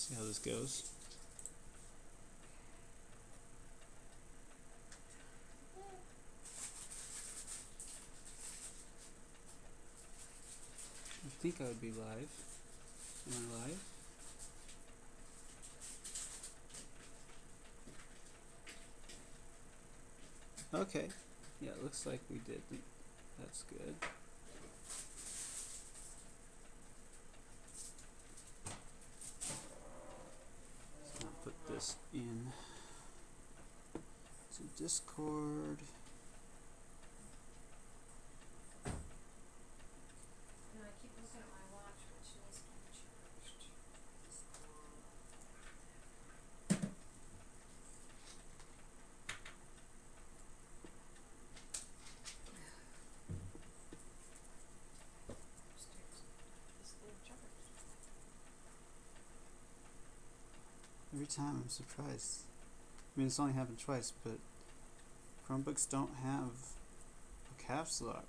See how this goes. I think I would be live. Am I live? Okay. Yeah, it looks like we did. That's good. So I'll put this in to Discord. Every time I'm surprised. I mean, it's only happened twice, but Chromebooks don't have a caps lock.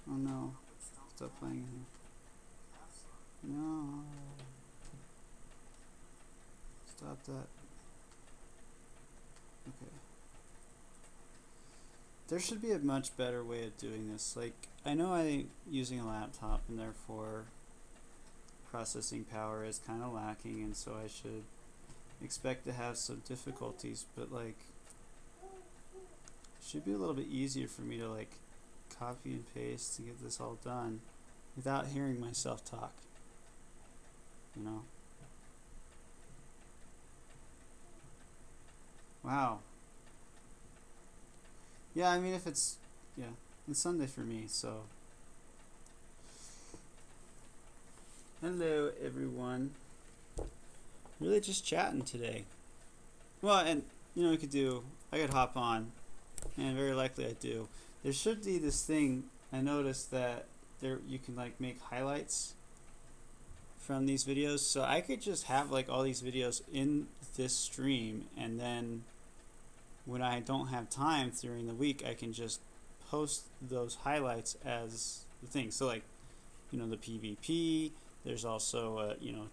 Oh no. Stop playing here. No. Stop that. Okay. There should be a much better way of doing this. Like, I know I'm using a laptop and therefore processing power is kind of lacking, and so I should expect to have some difficulties, but like it should be a little bit easier for me to like copy and paste to get this all done without hearing myself talk, you know. Wow. Yeah, I mean, if it's Sunday for me, so hello everyone. Really just chatting today. Well, and you know, I could hop on, and very likely I do. There should be this thing. I noticed that there you can like make highlights from these videos, so I could just have like all these videos in this stream, and then when I don't have time during the week, I can just post those highlights as the thing. So like, you know, the PvP. There's also you know,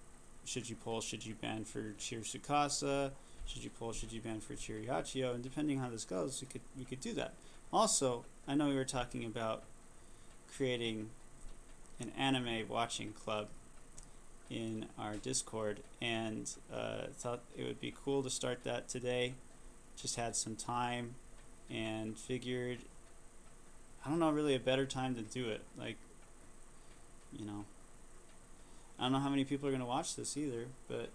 should you pull, should you ban for Cheer Sukasa, should you pull, should you ban for Chiriachio, and depending on how this goes, we could do that. Also, I know we were talking about creating an anime watching club in our Discord, and thought it would be cool to start that today. Just had some time and figured, I don't know really a better time to do it. Like, you know, I don't know how many people are going to watch this either, but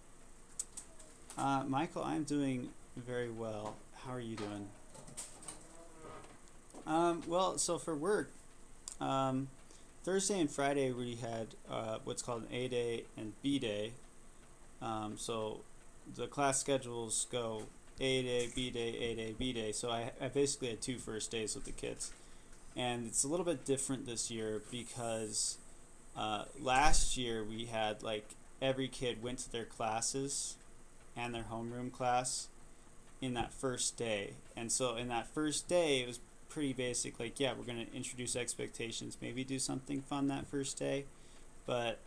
Michael, I'm doing very well. How are you doing? Well, so for work, Thursday and Friday we had what's called an A day and B day. So the class schedules go A day, B day, A day, B day. So I basically had 2 first days with the kids. And it's a little bit different this year because last year we had like every kid went to their classes and their homeroom class in that first day. And so in that first day it was pretty basic, like, yeah, we're going to introduce expectations, maybe do something fun that first day. But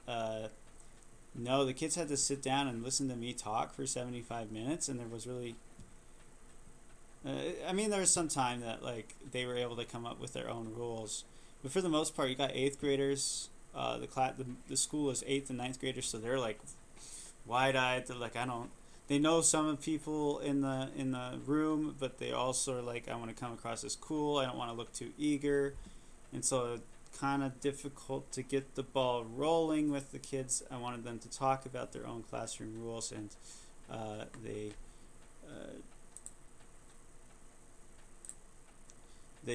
no, the kids had to sit down and listen to me talk for 75 minutes, and there was really I mean, there was some time that like they were able to come up with their own rules, but for the most part, you got 8th graders. The school is 8th and 9th graders, so they're like wide-eyed. They're like, I don't. They know some of people in the room, but they also are like, I want to come across as cool. I don't want to look too eager, and so kind of difficult to get the ball rolling with the kids. I wanted them to talk about their own classroom rules, and they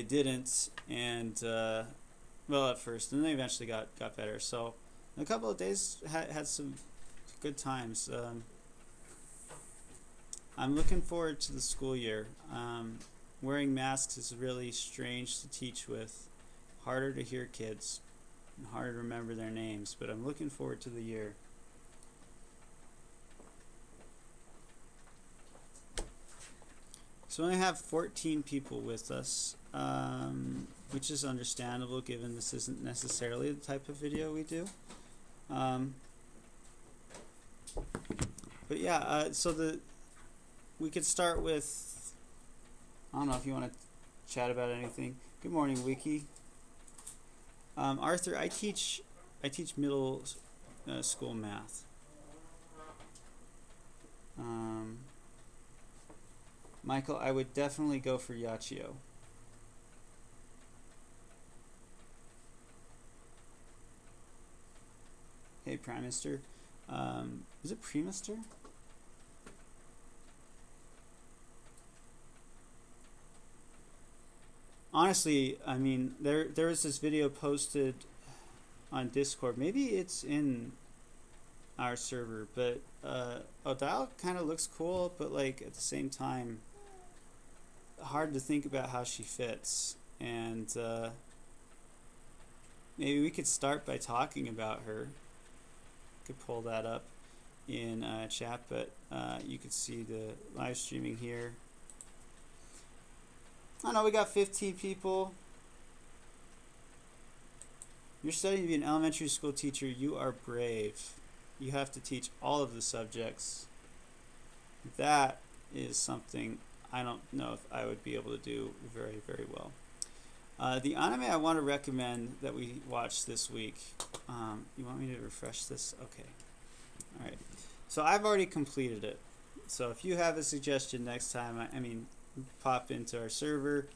didn't, and well, at first, and they eventually got better. So a couple of days had some good times. I'm looking forward to the school year. Wearing masks is really strange to teach with, harder to hear kids, and harder to remember their names, but I'm looking forward to the year. So we only have 14 people with us, which is understandable given this isn't necessarily the type of video we do. But yeah, we could start with, I don't know if you want to chat about anything. Good morning, Wiki. Arthur, I teach middle school math. Michael, I would definitely go for Yachio. Hey, Prime Minister. Is it Primister? Honestly, I mean, there was this video posted on Discord. Maybe it's in our server, but Odile kind of looks cool, but like at the same time, hard to think about how she fits. And maybe we could start by talking about her. Could pull that up in chat, but you could see the live streaming here. I don't know, we got 15 people. You're studying to be an elementary school teacher. You are brave. You have to teach all of the subjects. That is something I don't know if I would be able to do very, very well. The anime I want to recommend that we watched this week. You want me to refresh this? Okay. Alright. So I've already completed it. So if you have a suggestion next time, I mean, pop into our server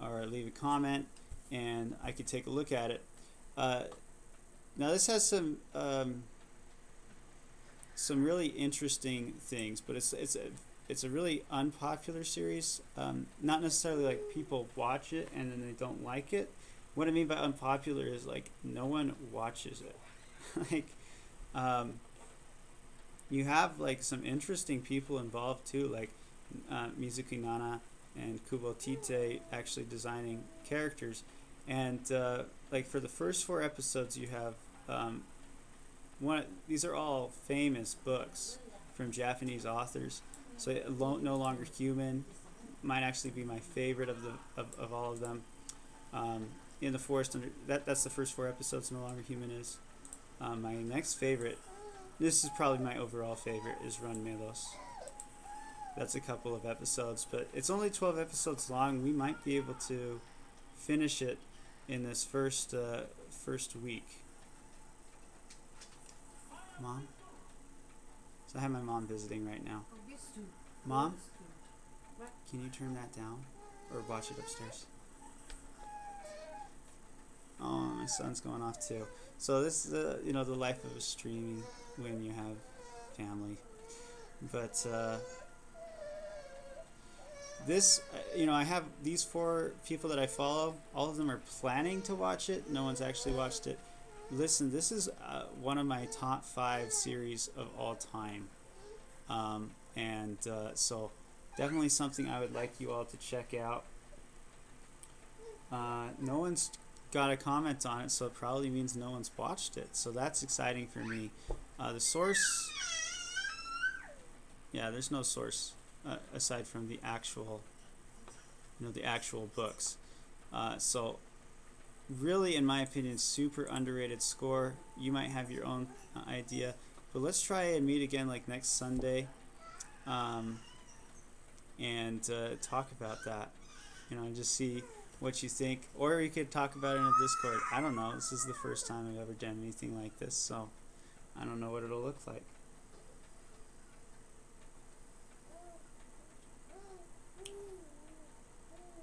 or leave a comment and I could take a look at it. Now this has some really interesting things, but it's a really unpopular series. Not necessarily like people watch it and then they don't like it. What I mean by unpopular is like no one watches it. Like you have like some interesting people involved too, like Mizuki Nana and Kubo Tite actually designing characters, and like for the first 4 episodes you have these are all famous books from Japanese authors. So No Longer Human might actually be my favorite of all of them. In the Forest Under that's the first 4 episodes. No Longer Human is. My next favorite, this is probably my overall favorite, is Run Melos. That's a couple of episodes, but it's only 12 episodes long. We might be able to finish it in this first week. Mom? So I have my mom visiting right now. Mom? Can you turn that down? Or watch it upstairs? Oh, my son's going off too. So this is the life of a streaming when you have family. But this, I have these 4 people that I follow. All of them are planning to watch it. No one's actually watched it. Listen, this is one of my top 5 series of all time. So definitely something I would like you all to check out. No one's got a comment on it, so it probably means no one's watched it. So that's exciting for me. The source, yeah, there's no source aside from the actual, the actual books. So really, in my opinion, super underrated score. You might have your own idea, but let's try and meet again like next Sunday, and talk about that. And just see what you think, or we could talk about it in a Discord. I don't know. This is the first time I've ever done anything like this, so I don't know what it'll look like.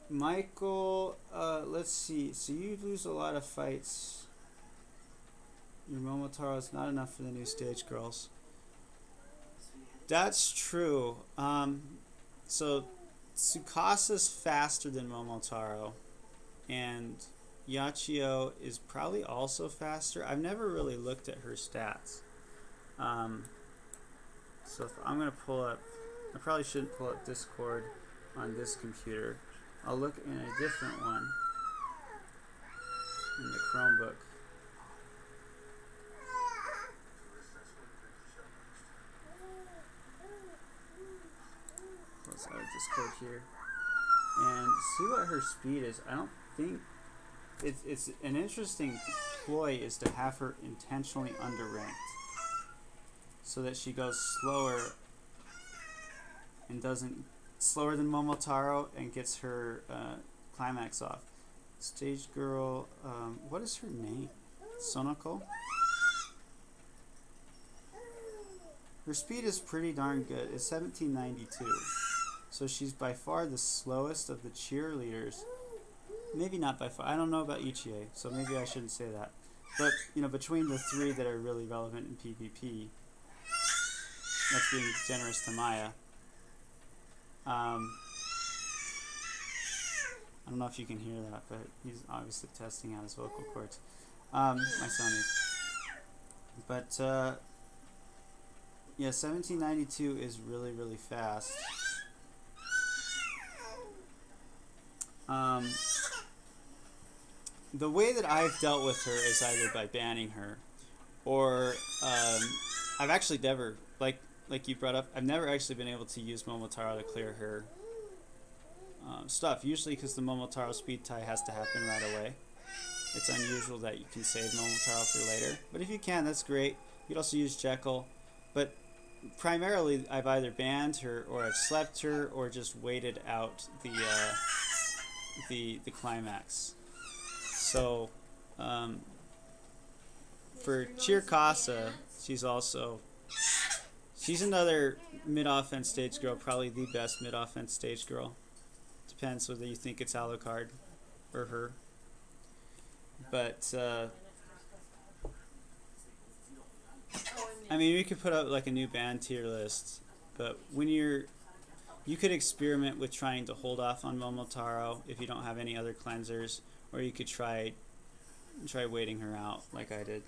Michael, let's see. So you lose a lot of fights. Your Momotaro is not enough for the new stage girls. That's true. So Tsukasa's faster than Momotaro, and Yachio is probably also faster. I've never really looked at her stats. So if I'm gonna pull up, I probably shouldn't pull up Discord on this computer. I'll look in a different one, in the Chromebook. Let's add Discord here. and see what her speed is. I don't think it's an interesting ploy is to have her intentionally underranked so that she goes slower and doesn't slower than Momotaro and gets her climax off. Stage girl, what is her name? Sonoko? Her speed is pretty darn good. It's 1792. So she's by far the slowest of the cheerleaders. Maybe not by far. I don't know about Ichie, so maybe I shouldn't say that. But, you know, between the three that are really relevant in PvP, that's being generous to Maya. I don't know if you can hear that, but he's obviously testing out his vocal cords. My son is. But, yeah, 1792 is really, really fast. The way that I've dealt with her is either by banning her, or I've actually never, like you brought up, I've never actually been able to use Momotaro to clear her stuff. Usually because the Momotaro speed tie has to happen right away. It's unusual that you can save Momotaro for later, but if you can, that's great. You could also use Jekyll, but primarily I've either banned her, or I've slept her, or just waited out the climax. So for Chirkasa, she's another mid-offense stage girl, probably the best mid-offense stage girl. Depends whether you think it's Alucard or her. But I mean, we could put up like a new band tier list, but when you could experiment with trying to hold off on Momotaro if you don't have any other cleansers, or you could try waiting her out like I did.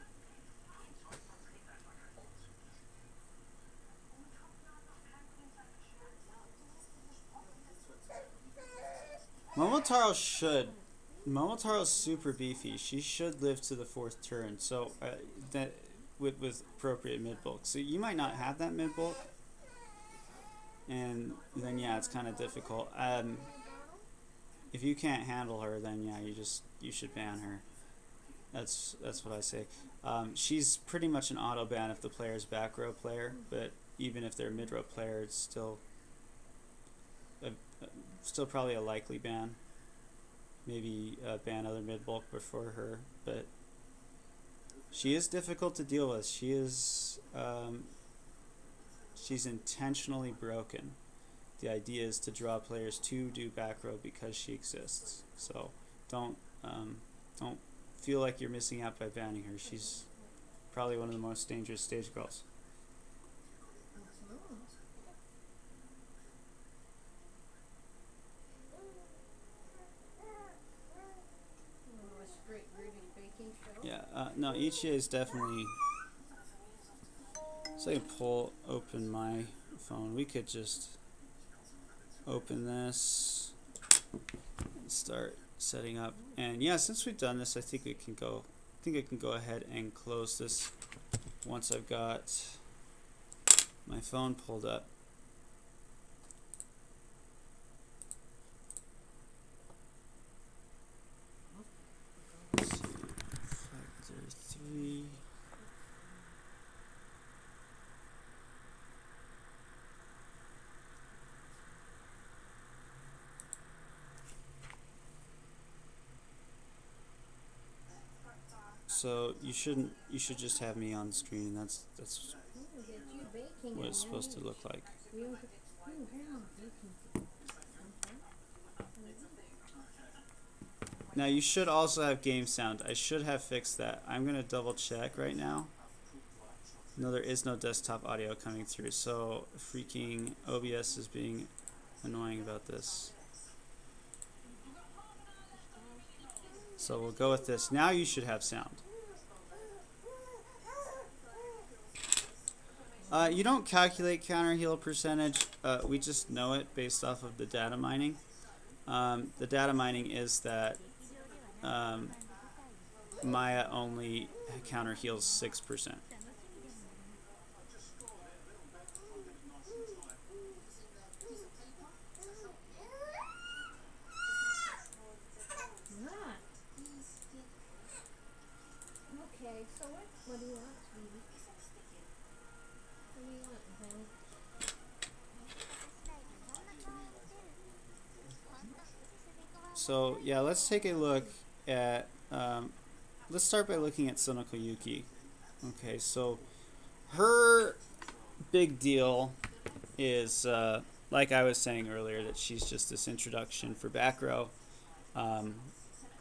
Momotaro's super beefy. She should live to the 4th turn, so that with appropriate mid bulk. So you might not have that mid bulk, and then yeah, it's kind of difficult. If you can't handle her, then yeah, you should ban her. That's what I say. She's pretty much an auto ban if the player's back row player, but even if they're mid row player, it's still probably a likely ban. Maybe ban other mid bulk before her, but she is difficult to deal with. She's intentionally broken. The idea is to draw players to do back row because she exists. So don't feel like you're missing out by banning her. She's probably one of the most dangerous stage girls. Yeah, no, Ichie is definitely. So I can open my phone. We could just open this and start setting up. And yeah, since we've done this, I think I can go ahead and close this once I've got my phone pulled up. Let's see, factor 3. So you should just have me on screen. That's what it's supposed to look like. Now you should also have game sound. I should have fixed that. I'm gonna double check right now. No, there is no desktop audio coming through, so freaking OBS is being annoying about this. So we'll go with this. Now you should have sound. You don't calculate counter heal percentage. We just know it based off of the data mining. The data mining is that Maya only counter heals 6%. What do you want, sweetie? What do you want, honey? So yeah, let's take a look at. Let's start by looking at Sonoka Yuki. Okay, so her big deal is, like I was saying earlier, that she's just this introduction for back row. Um,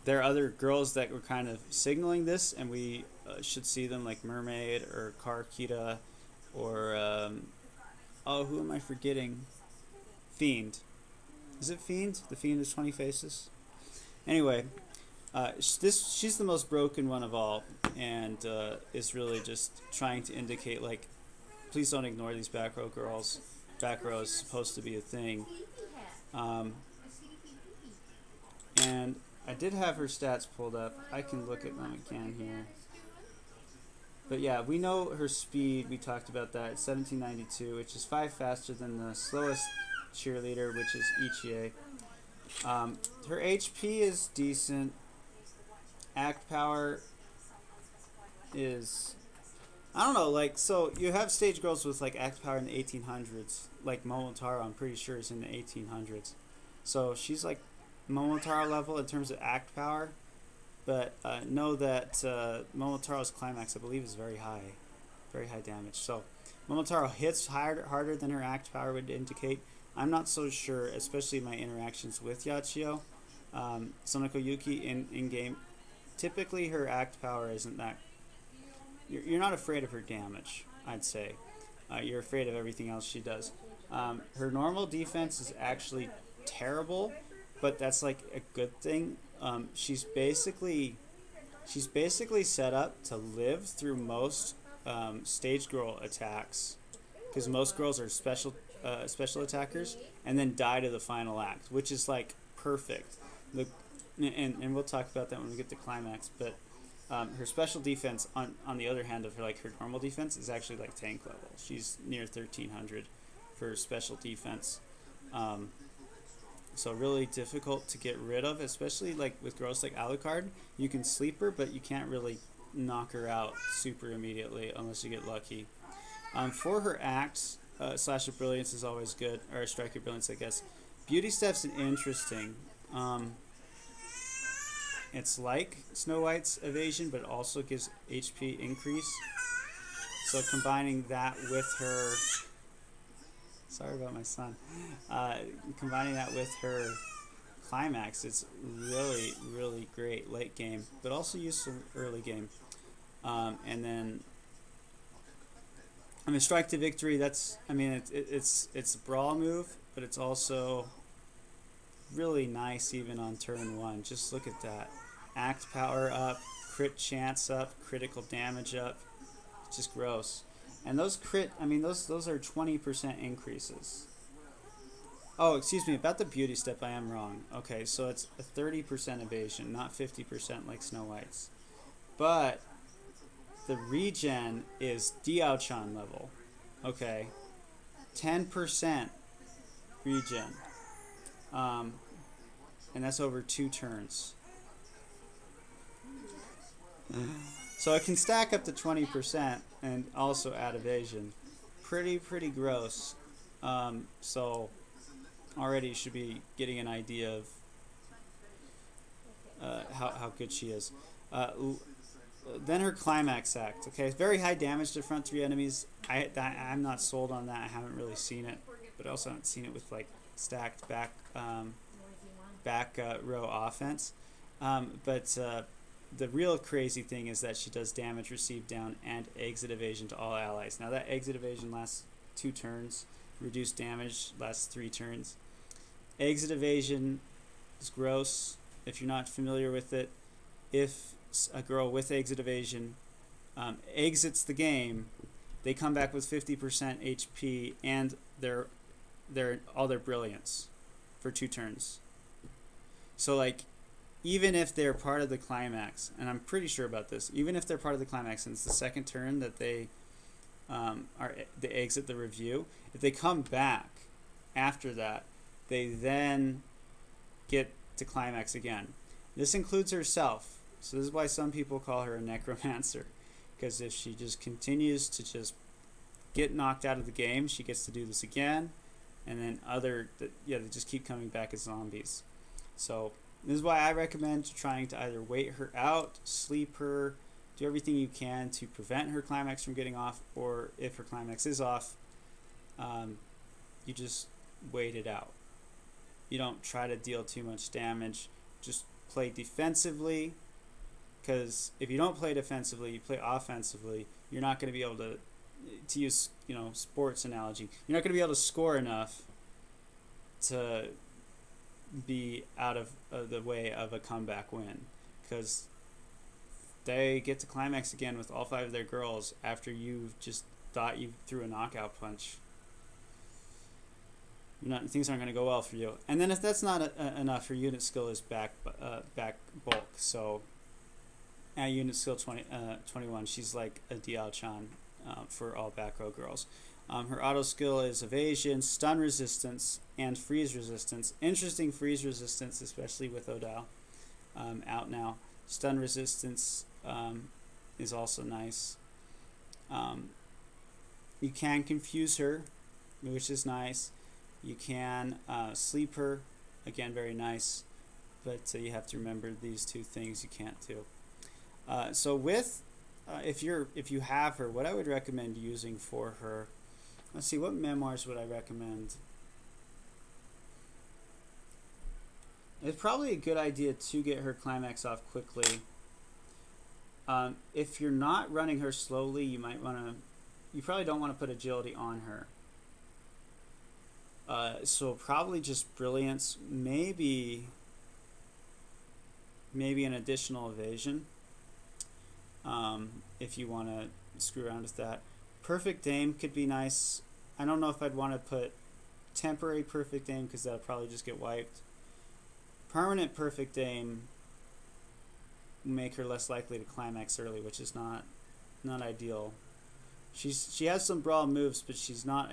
there are other girls that were kind of signaling this, and we should see them, like Mermaid or Karakita or oh, who am I forgetting? Fiend. Is it Fiend? The Fiend is 20 Faces. Anyway, she's the most broken one of all, and is really just trying to indicate, like, please don't ignore these back row girls. Back row is supposed to be a thing. Um, and I did have her stats pulled up. I can look at them again here. But yeah, we know her speed. We talked about that. It's 1792, which is 5 faster than the slowest cheerleader, which is Ichie. Her HP is decent. Act power is, I don't know, like, so you have stage girls with like act power in the 1800s, like Momotaro. I'm pretty sure is in the 1800s. So she's like Momotaro level in terms of act power, but know that Momotaro's climax, I believe, is very high damage. So Momotaro hits harder than her act power would indicate. I'm not so sure, especially my interactions with Yachio. Sonoka Yuki in game, typically her act power isn't that. You're not afraid of her damage, I'd say. You're afraid of everything else she does. Her normal defense is actually terrible, but that's like a good thing. She's basically set up to live through most stage girl attacks, because most girls are special attackers and then die to the final act, which is like perfect. And we'll talk about that when we get to climax. But her special defense, on the other hand of her, like her normal defense, is actually like tank level. She's near 1300 for special defense. So really difficult to get rid of, especially like with girls like Alucard. You can sleep her, but you can't really knock her out super immediately unless you get lucky. For her acts, Slash of Brilliance is always good, or Strike of Brilliance, I guess. Beauty Step's an interesting. It's like Snow White's evasion, but it also gives HP increase. So combining that with her, sorry about my son, combining that with her climax, it's really great late game, but also useful early game. And then, I mean, Strike to Victory. That's, I mean, it's a brawl move, but it's also really nice even on turn 1. Just look at that. Act power up, crit chance up, critical damage up. It's just gross. And those crit, I mean, those are 20% increases. Oh, excuse me, about the beauty step, I am wrong. Okay, so it's a 30% evasion, not 50% like Snow White's. But the regen is Diao-chan level. Okay, 10% regen. And that's over 2 turns. So it can stack up to 20% and also add evasion. Pretty gross. So already you should be getting an idea of how good she is. Then her climax act. Okay, very high damage to front 3 enemies. I'm not sold on that. I haven't really seen it, but I also haven't seen it with like stacked back row offense. But the real crazy thing is that she does damage received down and exit evasion to all allies. Now that exit evasion lasts 2 turns, reduced damage lasts 3 turns. Exit evasion is gross if you're not familiar with it. If a girl with exit evasion exits the game, they come back with 50% HP and all their brilliance for 2 turns. So like, even if they're part of the climax, and I'm pretty sure about this, even if they're part of the climax and it's the second turn that they exit the review, if they come back after that, they then get to climax again. This includes herself, so this is why some people call her a necromancer. because if she just continues to just get knocked out of the game, she gets to do this again, and then they just keep coming back as zombies. So this is why I recommend trying to either wait her out, sleep her, do everything you can to prevent her climax from getting off, or if her climax is off, you just wait it out. You don't try to deal too much damage. Just play defensively, because if you don't play defensively, you play offensively, you're not going to be able to use, sports analogy, you're not going to be able to score enough to be out of the way of a comeback win, because they get to climax again with all 5 of their girls after you've just thought you threw a knockout punch. Things aren't going to go well for you. And then if that's not enough, her unit skill is back bulk. So at unit skill 21, she's like a Diao-chan for all back row girls. Her auto skill is evasion, stun resistance, and freeze resistance. Interesting freeze resistance, especially with Odile out now. Stun resistance is also nice. You can confuse her, which is nice. You can sleep her, again, very nice. But you have to remember these 2 things you can't do. So with if you have her, what I would recommend using for her. Let's see, what memoirs would I recommend? It's probably a good idea to get her climax off quickly. If you're not running her slowly, you probably don't want to put agility on her. So probably just brilliance, maybe an additional evasion, if you want to screw around with that. Perfect aim could be nice. I don't know if I'd want to put temporary perfect aim, because that'll probably just get wiped. Permanent perfect aim will make her less likely to climax early, which is not ideal. She has some brawl moves, but she's not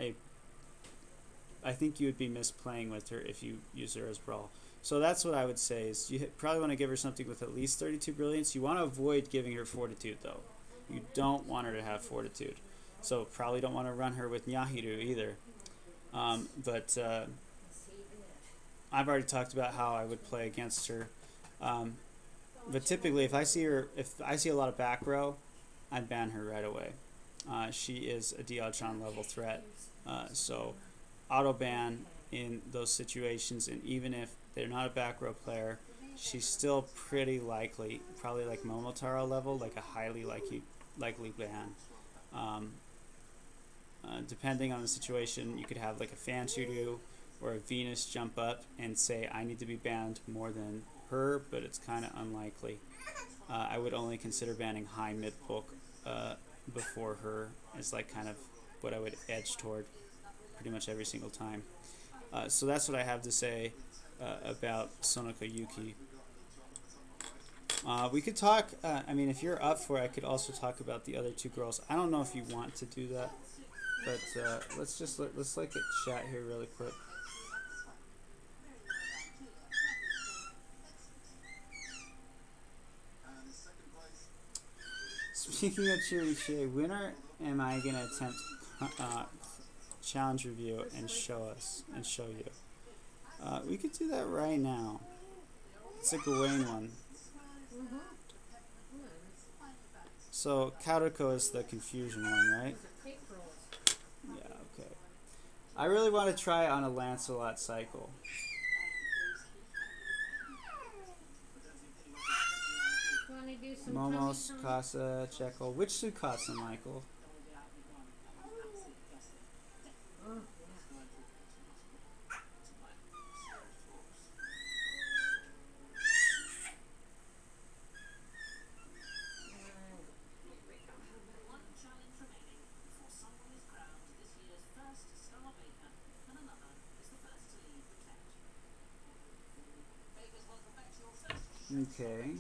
I think you would be misplaying with her if you use her as brawl. So that's what I would say, is you probably want to give her something with at least 32 brilliance. You want to avoid giving her fortitude, though. You don't want her to have fortitude. So probably don't want to run her with Nyahiru either. But I've already talked about how I would play against her. But typically, if I see a lot of back row, I'd ban her right away. She is a Diao-chan level threat. So auto ban in those situations, and even if they're not a back row player, she's still pretty likely, probably like Momotaro level, like a highly likely ban. Depending on the situation, you could have like a Fanshuru or a Venus jump up and say, I need to be banned more than her, but it's kind of unlikely. I would only consider banning high mid poke before her, is like kind of what I would edge toward pretty much every single time. So that's what I have to say about Sonoka Yuki. We could talk, if you're up for it, I could also talk about the other 2 girls. I don't know if you want to do that, but let's look at chat here really quick. Speaking of cheerleaders, when am I going to attempt challenge review and show you? We could do that right now. It's a Gawain one. So Karuko is the confusion one, right? Yeah, okay. I really want to try on a Lancelot cycle. Momos, Tsukasa, Jekyll. Which Tsukasa, Michael? Okay.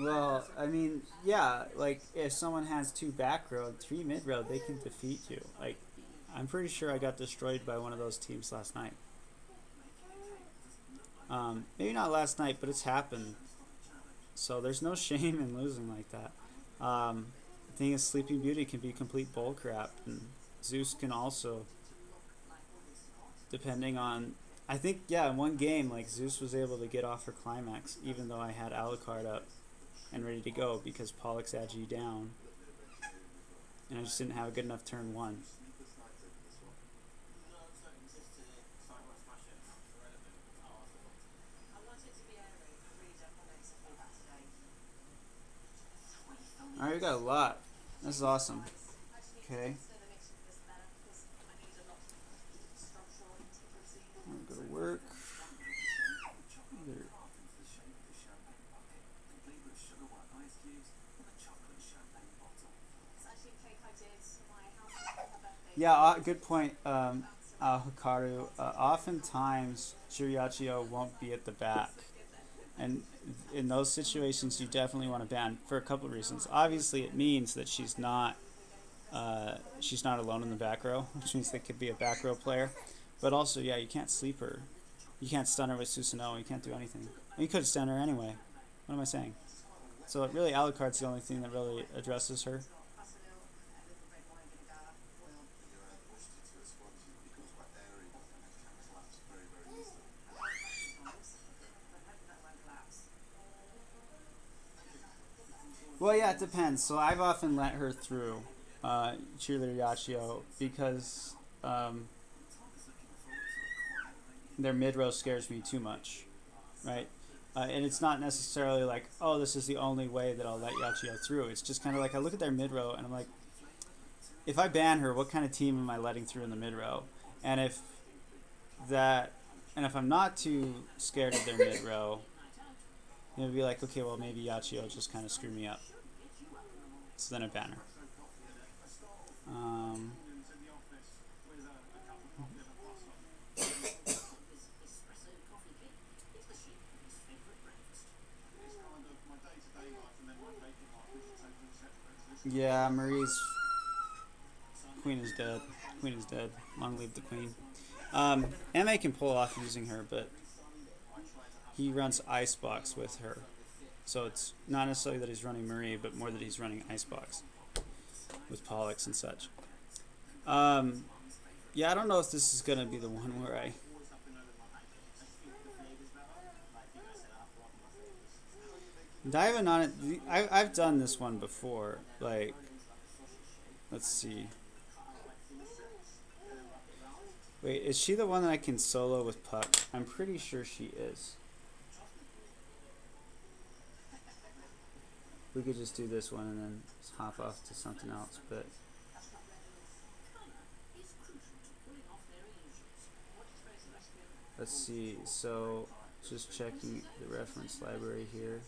Well, I mean, yeah, like if someone has two back row and three mid row, they can defeat you. Like, I'm pretty sure I got destroyed by one of those teams last night. Maybe not last night, but it's happened. So there's no shame in losing like that. The thing is, Sleeping Beauty can be complete bullcrap, and Zeus can also, depending on. I think, yeah, in one game, like Zeus was able to get off her climax, even though I had Alucard up and ready to go because Pollux agi down, and I just didn't have a good enough turn one. All right, we got a lot. This is awesome. Okay. I'm gonna go to work. Yeah, good point, Hikaru. Oftentimes, Shuriachio won't be at the back. And in those situations, you definitely want to ban for a couple of reasons. Obviously, it means that she's not alone in the back row, which means they could be a back row player. But also, yeah, you can't sleep her. You can't stun her with Susanoo. You can't do anything. You could stun her anyway. What am I saying? So really, Alucard's the only thing that really addresses her. Well, yeah, it depends. So I've often let her through Cheerleader Yachio because their mid row scares me too much, right? And it's not necessarily like, oh, this is the only way that I'll let Yachio through. It's just kind of like I look at their mid row and I'm like, if I ban her, what kind of team am I letting through in the mid row? And if I'm not too scared of their mid row, it would be like, okay, well maybe Yachio will just kind of screw me up. So then I ban her. Yeah, Marie's queen is dead. Queen is dead. Long live the queen. MA can pull off using her, but he runs Icebox with her. So it's not necessarily that he's running Marie, but more that he's running Icebox with Pollux and such. Yeah, I don't know if this is going to be the one where I... Diving on it, I've done this one before. Like, let's see. Wait, is she the one that I can solo with Puck? I'm pretty sure she is. We could just do this one and then just hop off to something else, but... Let's see, so just checking the reference library here.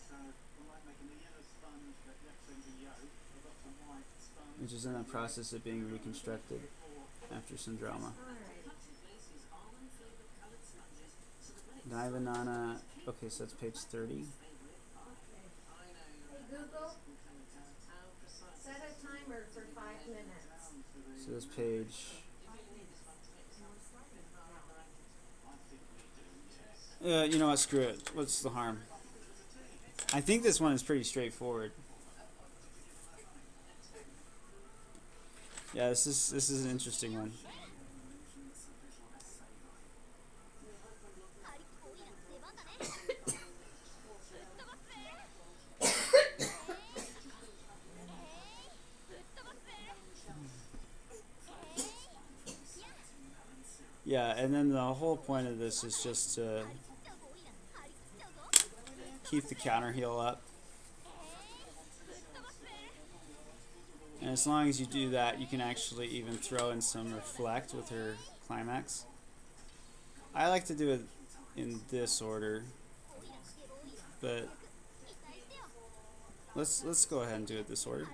Which is in the process of being reconstructed after some drama. Divanana, okay, so that's page 30. Hey Google, set a timer for 5 minutes. So this page... you know what, screw it. What's the harm? I think this one is pretty straightforward. Yeah, this is an interesting one. Yeah, and then the whole point of this is just to keep the counter heal up. And as long as you do that, you can actually even throw in some reflect with her climax. I like to do it in this order, but let's go ahead and do it this order.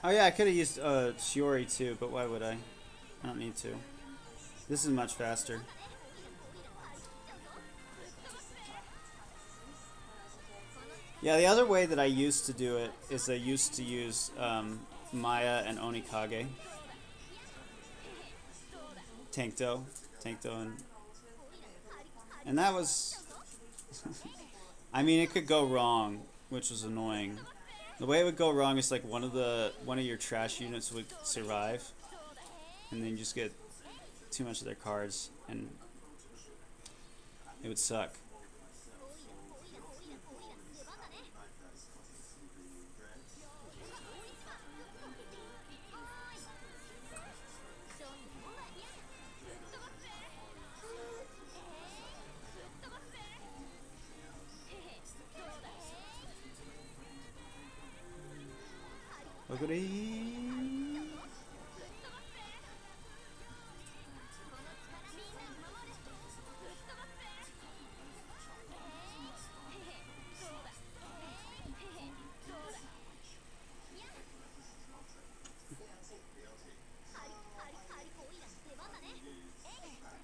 Oh yeah, I could have used Shiori too, but why would I? I don't need to. This is much faster. Yeah, the other way that I used to do it is I used to use Maya and Onikage. Tankdo. Tankdo and that was I mean it could go wrong, which was annoying. The way it would go wrong is like one of your trash units would survive and then you just get too much of their cards and it would suck.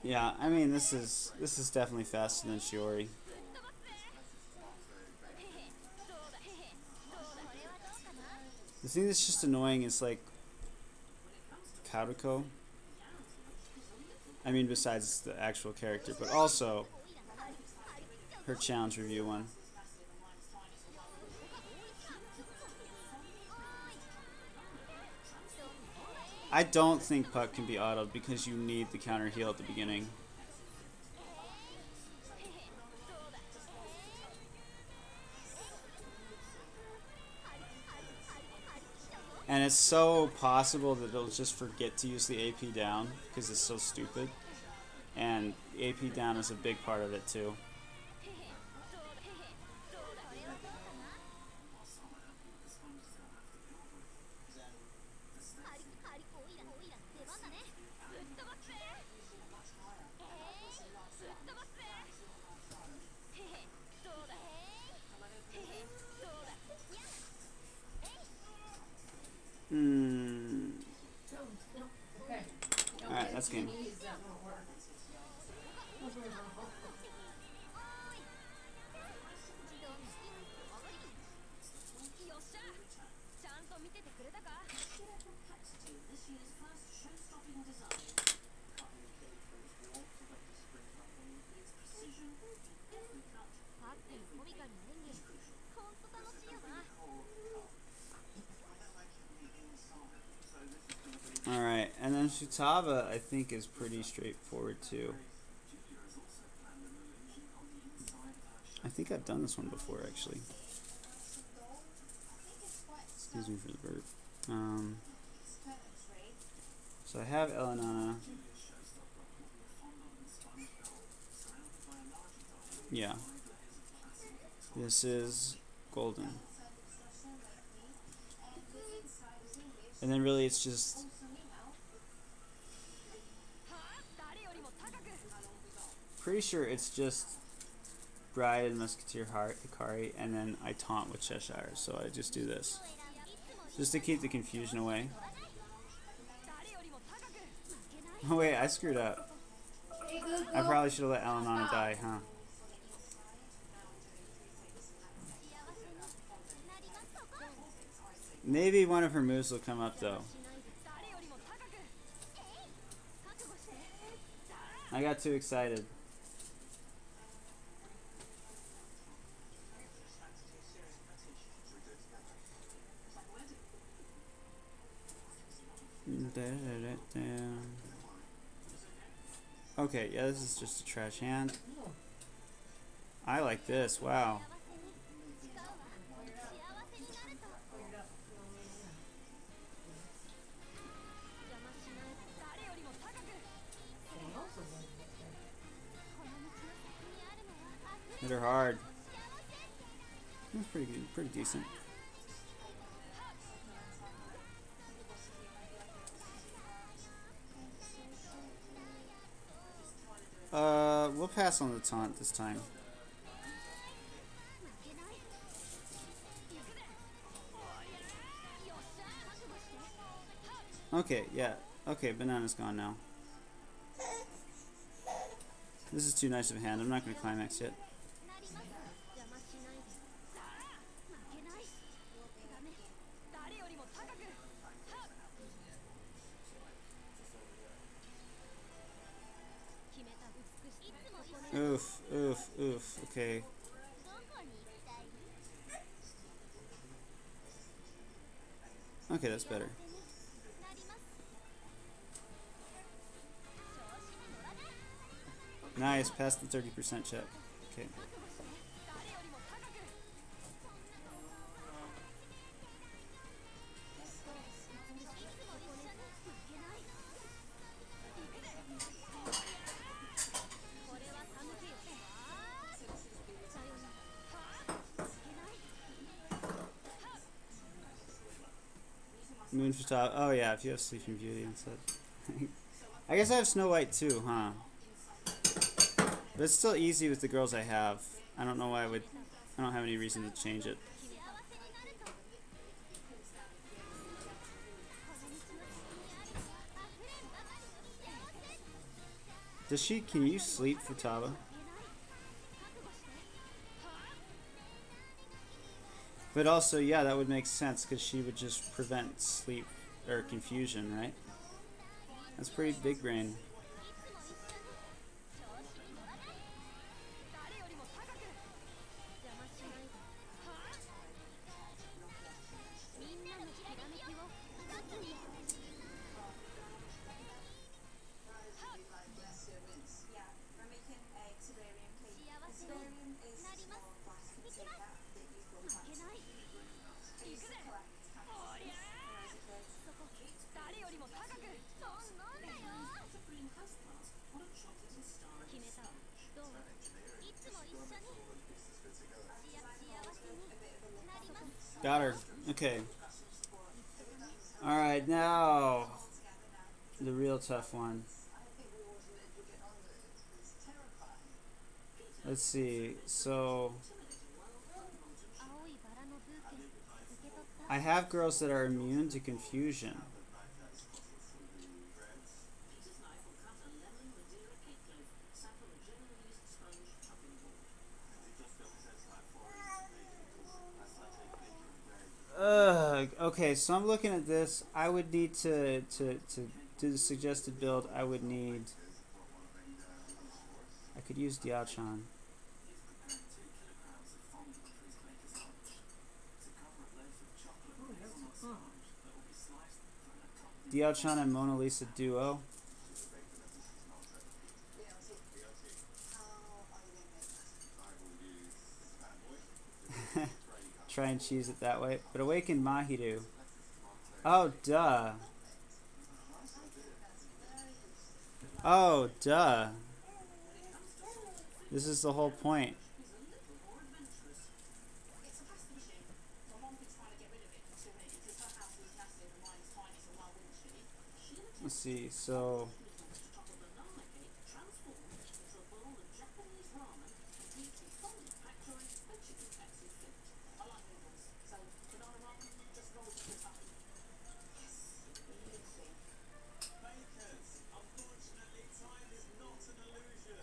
Yeah, I mean this is definitely faster than Shiori. The thing that's just annoying is like Karuko. I mean besides the actual character, but also her challenge review one. I don't think Puck can be autoed because you need the counter heal at the beginning. And it's so possible that it'll just forget to use the AP down because it's so stupid. And AP down is a big part of it too. Alright, that's game. Alright, and then Futaba I think is pretty straightforward too. I think I've done this one before actually. Excuse me for the burp. So I have Elanana. Yeah. This is golden. And then really it's just pretty sure it's just Bride and Musketeer Hikari and then I taunt with Cheshire, so I just do this. Just to keep the confusion away. Oh wait, I screwed up. I probably should have let Elanana die, huh? Maybe one of her moves will come up though. I got too excited. Okay, yeah, this is just a trash hand. I like this, wow. Hit her hard. That's pretty good, pretty decent. We'll pass on the taunt this time. Okay, yeah. Okay, banana's gone now. This is too nice of a hand. I'm not going to climax yet. Oof, oof, oof. Okay. Okay, that's better. Nice, past the 30% check. Okay. Moon for top. Oh yeah, if you have Sleeping Beauty and such. I guess I have Snow White too, huh? But it's still easy with the girls I have. I don't know why I would. I don't have any reason to change it. Does she? Can you sleep, Futaba? But also, yeah, that would make sense because she would just prevent sleep or confusion, right? That's pretty big brain. Got her. Okay. Alright, now the real tough one. Let's see. So I have girls that are immune to confusion. Okay, so I'm looking at this. I would need to do the suggested build. I would need. I could use Diao-chan. Diao-chan and Mona Lisa duo. Try and cheese it that way. But Awaken Mahiru. Oh, duh. Oh, duh. This is the whole point. Let's see, so...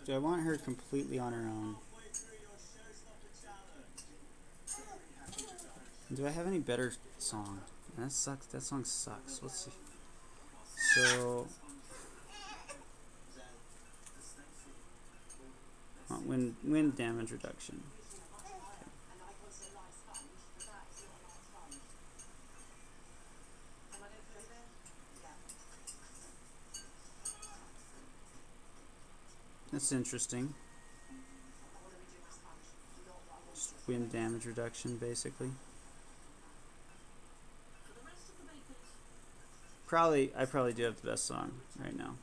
Do I want her completely on her own? Do I have any better song? That sucks. That song sucks. Let's see. So, wind damage reduction. Okay. That's interesting. Just wind damage reduction, basically. I probably do have the best song right now.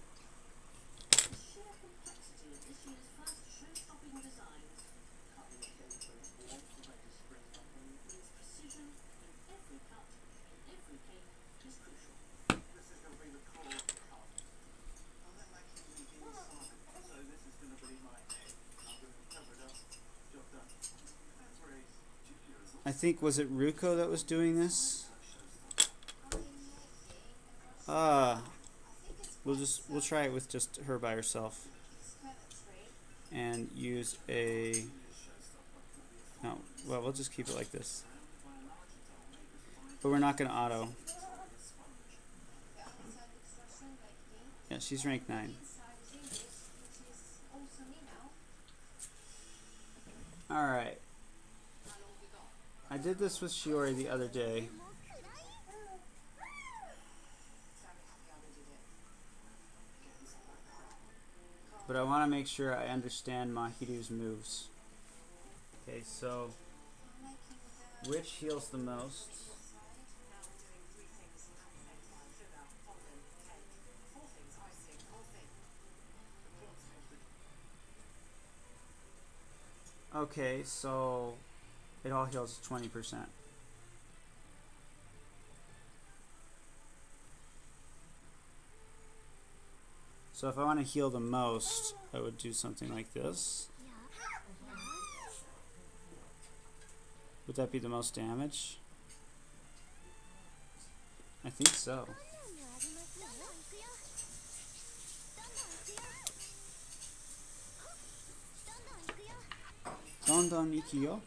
I think, was it Ruko that was doing this? Uh, we'll try it with just her by herself and use a no. Well, we'll just keep it like this. But we're not gonna auto. Yeah, she's rank 9. Alright. I did this with Shiori the other day. But I want to make sure I understand Mahiru's moves. Okay, so which heals the most? Okay, so it all heals 20%. So if I want to heal the most, I would do something like this. Would that be the most damage? I think so. Dondon Ikiyo?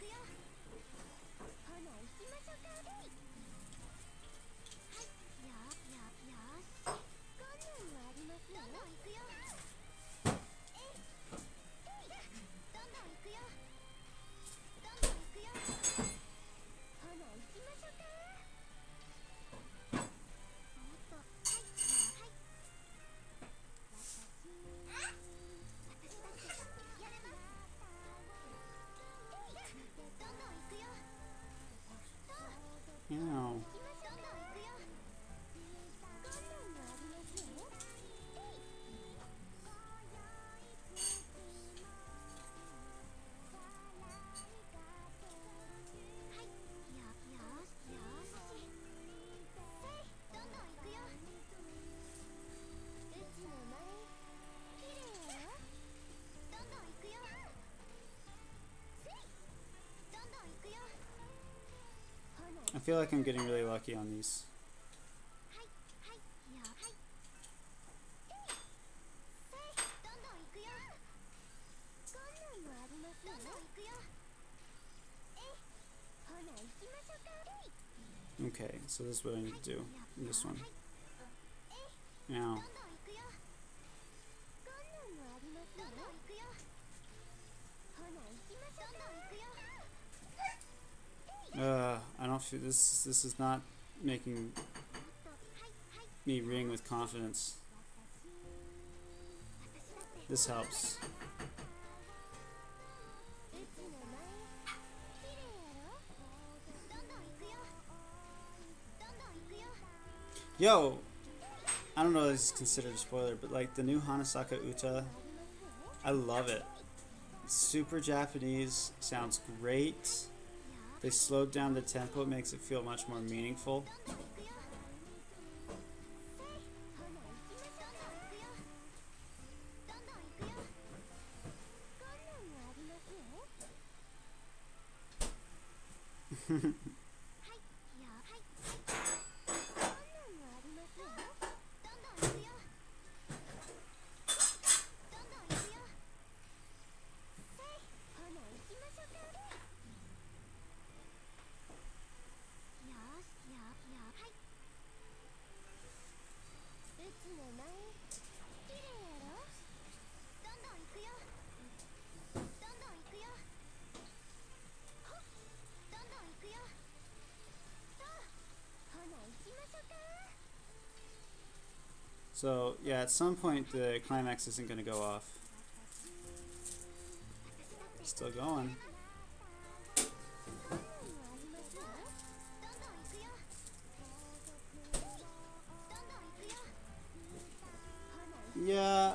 Ow. I feel like I'm getting really lucky on these. Okay, so this is what I need to do. This one. Now. I don't feel this. This is not making me ring with confidence. This helps. Yo, I don't know if this is considered a spoiler, but like the new Hanasaka Uta, I love it. It's super Japanese, sounds great. They slowed down the tempo, it makes it feel much more meaningful. So, yeah, at some point the climax isn't going to go off. Still going. Yeah.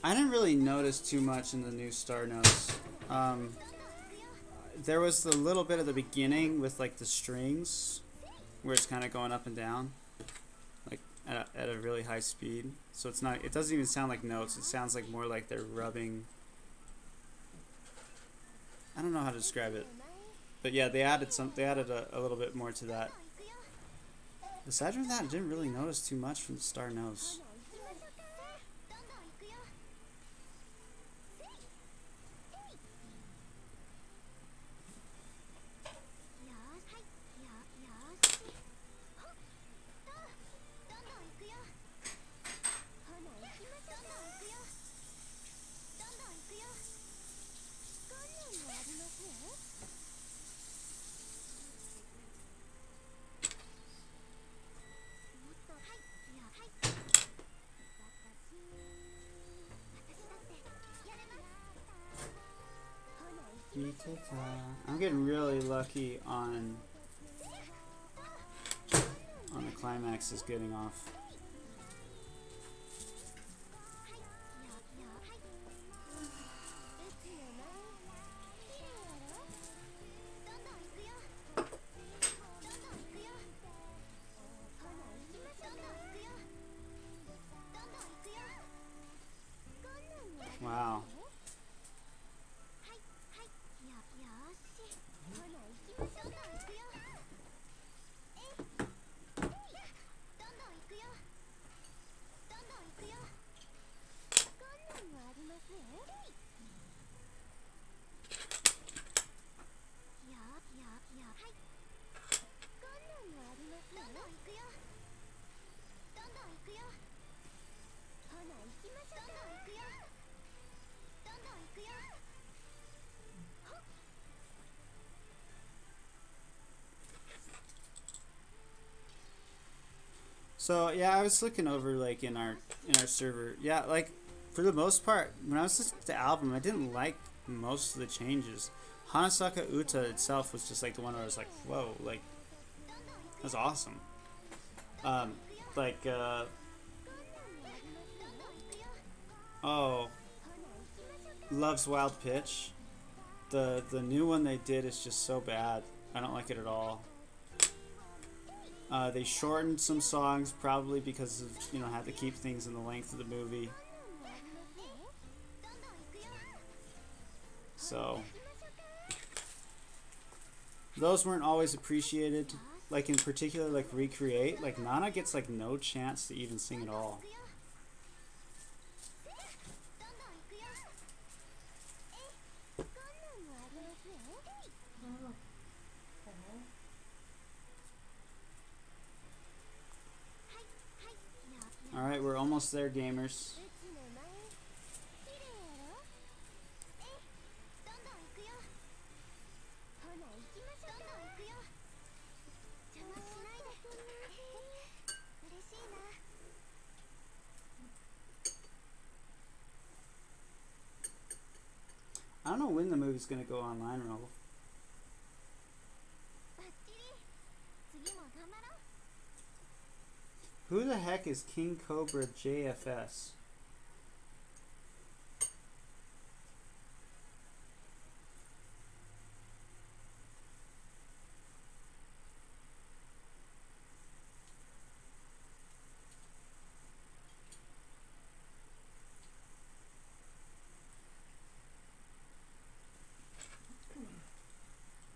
I didn't really notice too much in the new star notes. There was a little bit at the beginning with like the strings where it's kind of going up and down like at a really high speed. So it's not, it doesn't even sound like notes. It sounds like more like they're rubbing I don't know how to describe it, but yeah, they added a little bit more to that. Aside from that, I didn't really notice too much from the Star Nose. I'm getting really lucky on the climaxes getting off. Wow. So yeah, I was looking over like in our server. Yeah, like for the most part, when I was listening to the album, I didn't like most of the changes. Hanasaka Uta itself was just like the one where I was like, whoa, like that's awesome. Um, like oh, Love's Wild Pitch. The new one they did is just so bad. I don't like it at all. They shortened some songs probably because of, had to keep things in the length of the movie. So those weren't always appreciated. Like in particular, like Recreate, like Nana gets like no chance to even sing at all. Alright, we're almost there, gamers. I don't know when the movie's gonna go online, Roll. Who the heck is King Cobra JFS?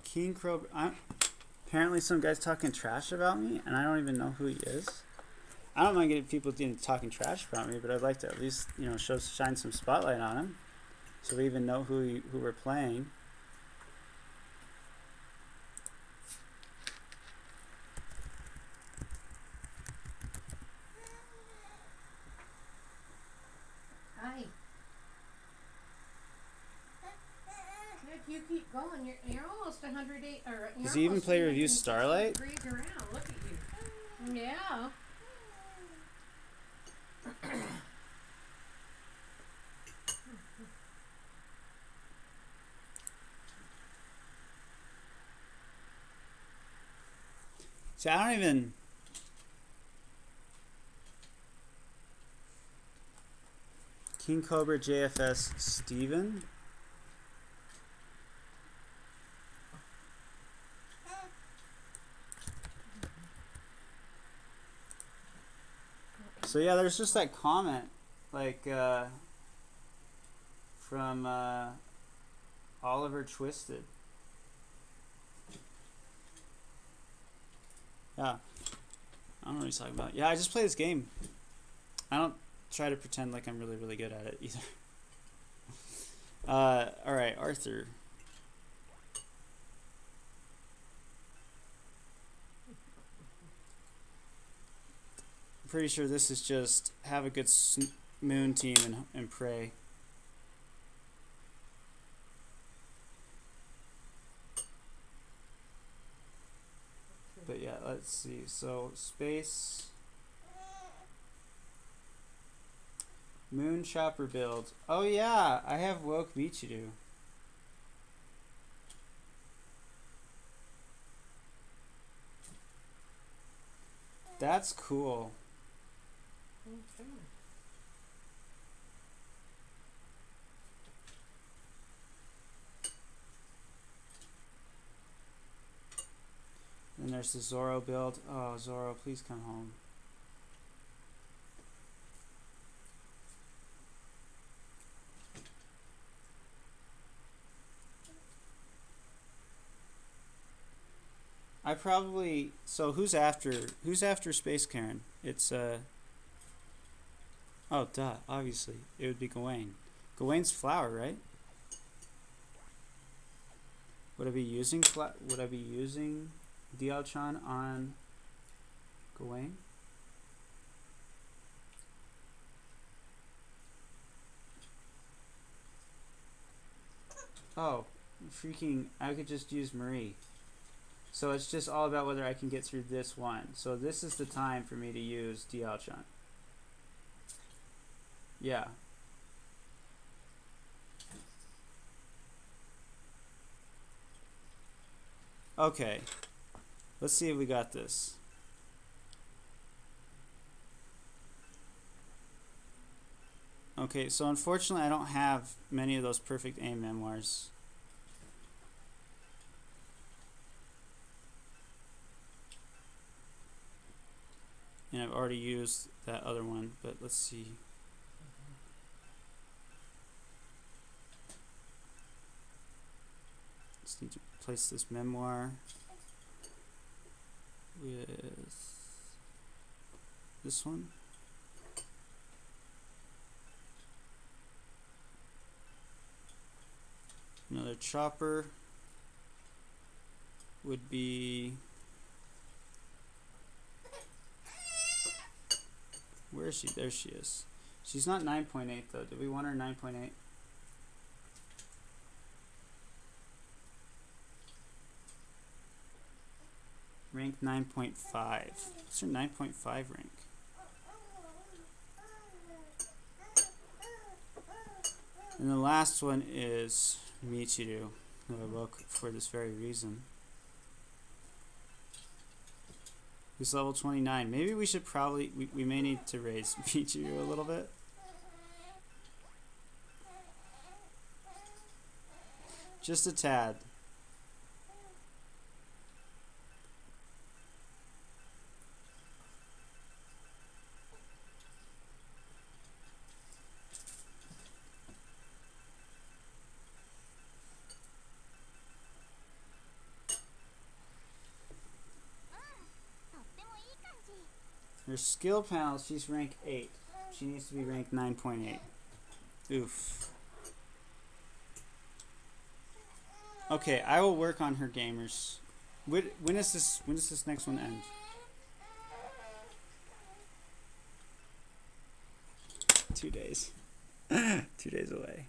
King Cobra. Apparently some guy's talking trash about me, and I don't even know who he is. I don't mind getting people talking trash about me, but I'd like to at least, shine some spotlight on him, so we even know who we're playing. Hi. You keep going. You're almost 108. Does he even play Review Starlight? Around. Look at you. Yeah. See, I don't even... King Cobra JFS Steven? So yeah, there's just that comment, like, from, Oliver Twisted. Yeah. I don't know what he's talking about. Yeah, I just play this game. I don't try to pretend like I'm really, really good at it either. Alright, Arthur. I'm pretty sure this is just have a good moon team and pray. But yeah, let's see. So, space. Moon Chopper build. Oh yeah, I have Woke Michiru. That's cool. Okay. Then there's the Zoro build. Oh, Zoro, please come home. I probably who's after Space Karen? It's oh duh, obviously. It would be Gawain. Gawain's flower, right? Would I be using Diao-chan on Gawain? Oh, freaking I could just use Marie. So it's just all about whether I can get through this one. So this is the time for me to use Diao-chan. Yeah. Okay. Let's see if we got this. Okay, so unfortunately I don't have many of those perfect aim memoirs. And I've already used that other one, but let's see. Just need to place this memoir with this one. Another chopper would be, where is she? There she is. She's not 9.8 though. Did we want her 9.8? Rank 9.5. What's her 9.5 rank? And the last one is Michiru, who I woke for this very reason. Who's level 29. Maybe we should probably, we may need to raise Michiru a little bit. Just a tad. Her skill panel, she's rank 8. She needs to be rank 9.8. Oof. Okay, I will work on her gamers. When does this next one end? Two days. 2 days away.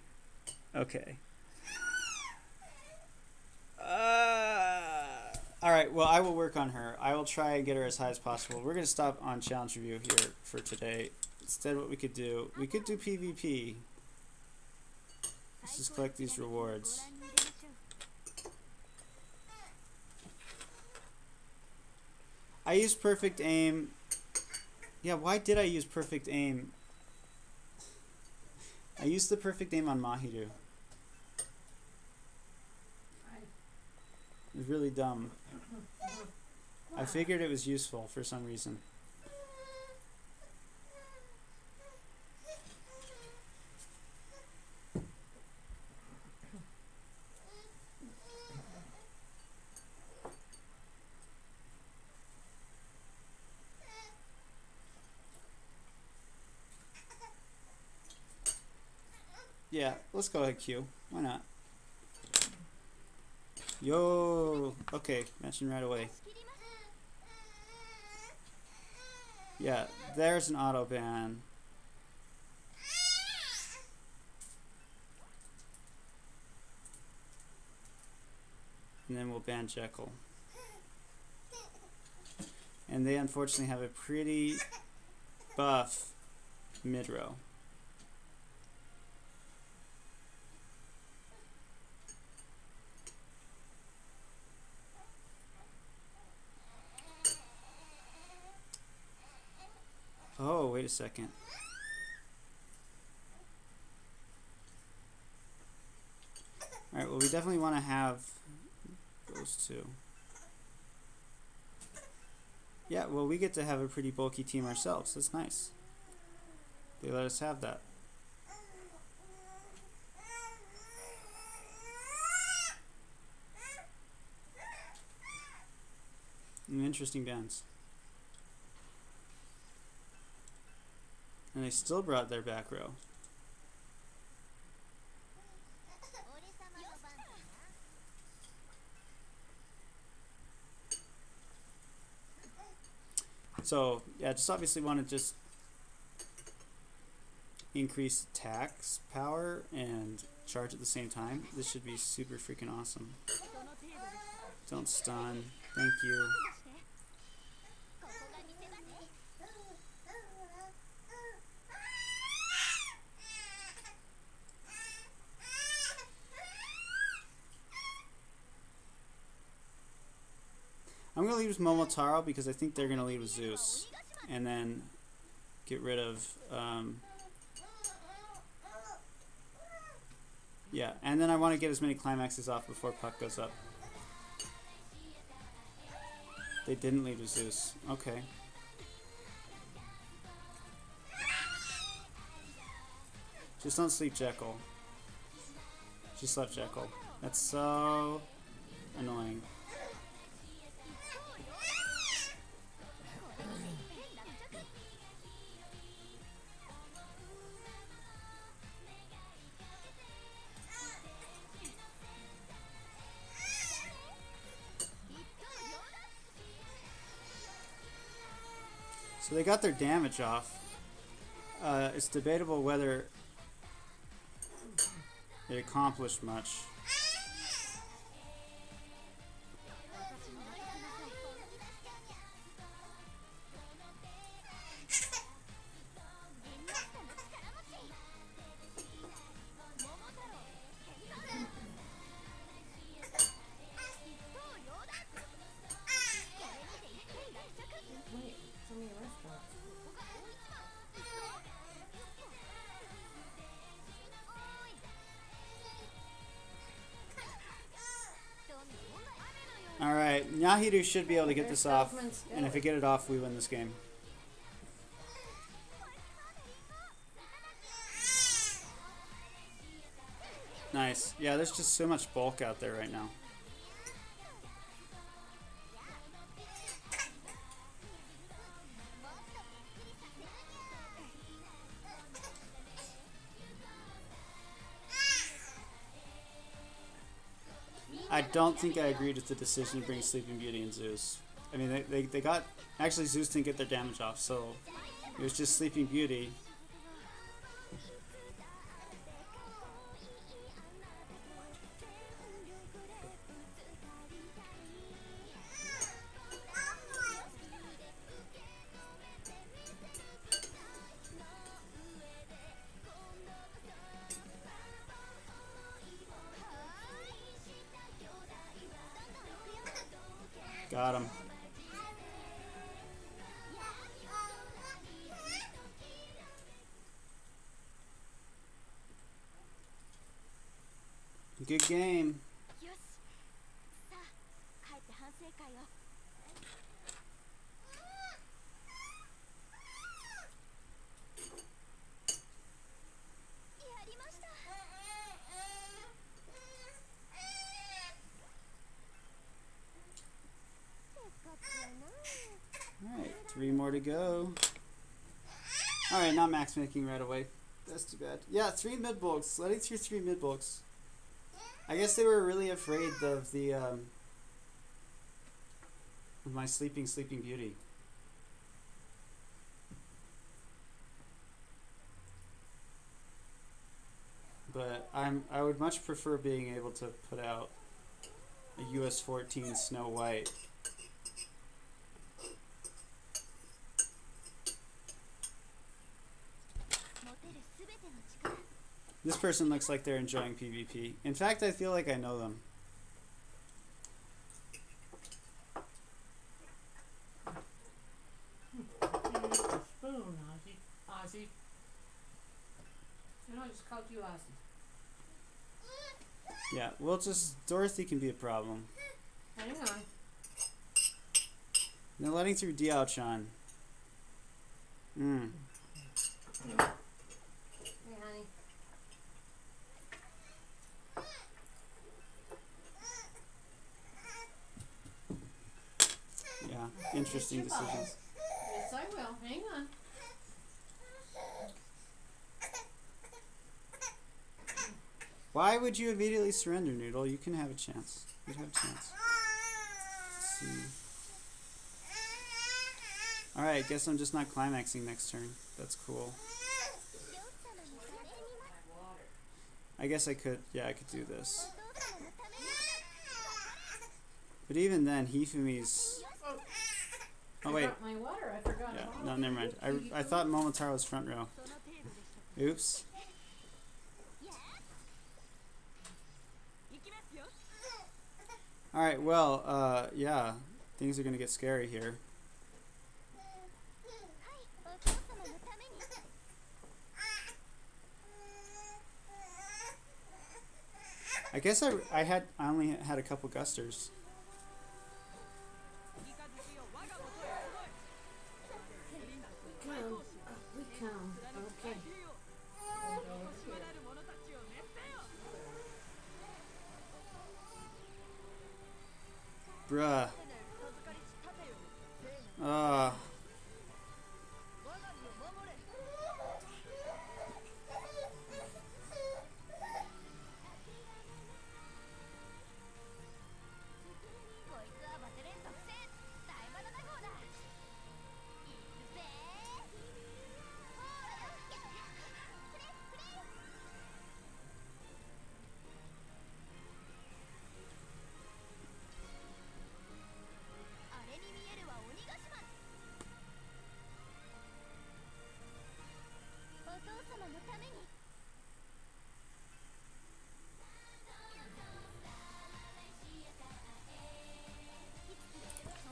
Okay. Alright, well, I will work on her. I will try and get her as high as possible. We're going to stop on challenge review here for today. Instead, what we could do PvP. Let's just collect these rewards. I used perfect aim. Yeah, why did I use perfect aim? I used the perfect aim on Mahiru. It was really dumb. I figured it was useful for some reason. Yeah, let's go ahead, Q. Why not? Yo! Okay, mention right away. Yeah, there's an auto ban. And then we'll ban Jekyll. And they unfortunately have a pretty buff mid row. Oh, wait a second. Alright, well, we definitely want to have those two. Yeah, well, we get to have a pretty bulky team ourselves. That's nice. They let us have that. Interesting bands. And they still brought their back row. So, yeah, just obviously want to just increase attacks power and charge at the same time. This should be super freaking awesome. Don't stun. Thank you. I'm going to lead with Momotaro because I think they're going to lead with Zeus. And then get rid of... yeah, and then I want to get as many climaxes off before Puck goes up. They didn't lead with Zeus. Okay. Just don't sleep Jekyll. Just slept Jekyll. That's so annoying. So they got their damage off. It's debatable whether it accomplished much. Wait, tell me your restaurant. Alright, Nahiru should be able to get this off. And if we get it off, we win this game. Nice. Yeah, there's just so much bulk out there right now. I don't think I agreed with the decision to bring Sleeping Beauty and Zeus. I mean, they got... Actually, Zeus didn't get their damage off, so it was just Sleeping Beauty. Got him. Good game. Alright, 3 more to go. Alright, now max making right away. That's too bad. Yeah, 3 mid bulks. Letting through 3 mid bulks. I guess they were really afraid of the of my sleeping beauty. But I would much prefer being able to put out a US 14 Snow White. This person looks like they're enjoying PvP. In fact, I feel like I know them. Spoon, Ozzy. I just called you Ozzy. Yeah, well, just Dorothy can be a problem. Hang on. They're letting through Diao-chan. Hey, honey. Yeah, interesting decisions. Yes, I will. Hang on. Why would you immediately surrender, Noodle? You can have a chance. You'd have a chance. Let's see. Alright, guess I'm just not climaxing next turn. That's cool. I guess I could, yeah, I could do this. But even then, Hifumi's... Oh, wait. My water. I forgot. Yeah, no, never mind. I thought Momotaro was front row. Oops. Alright, well, yeah. Things are gonna get scary here. I guess I only had a couple gusters. We come. Okay. Bruh.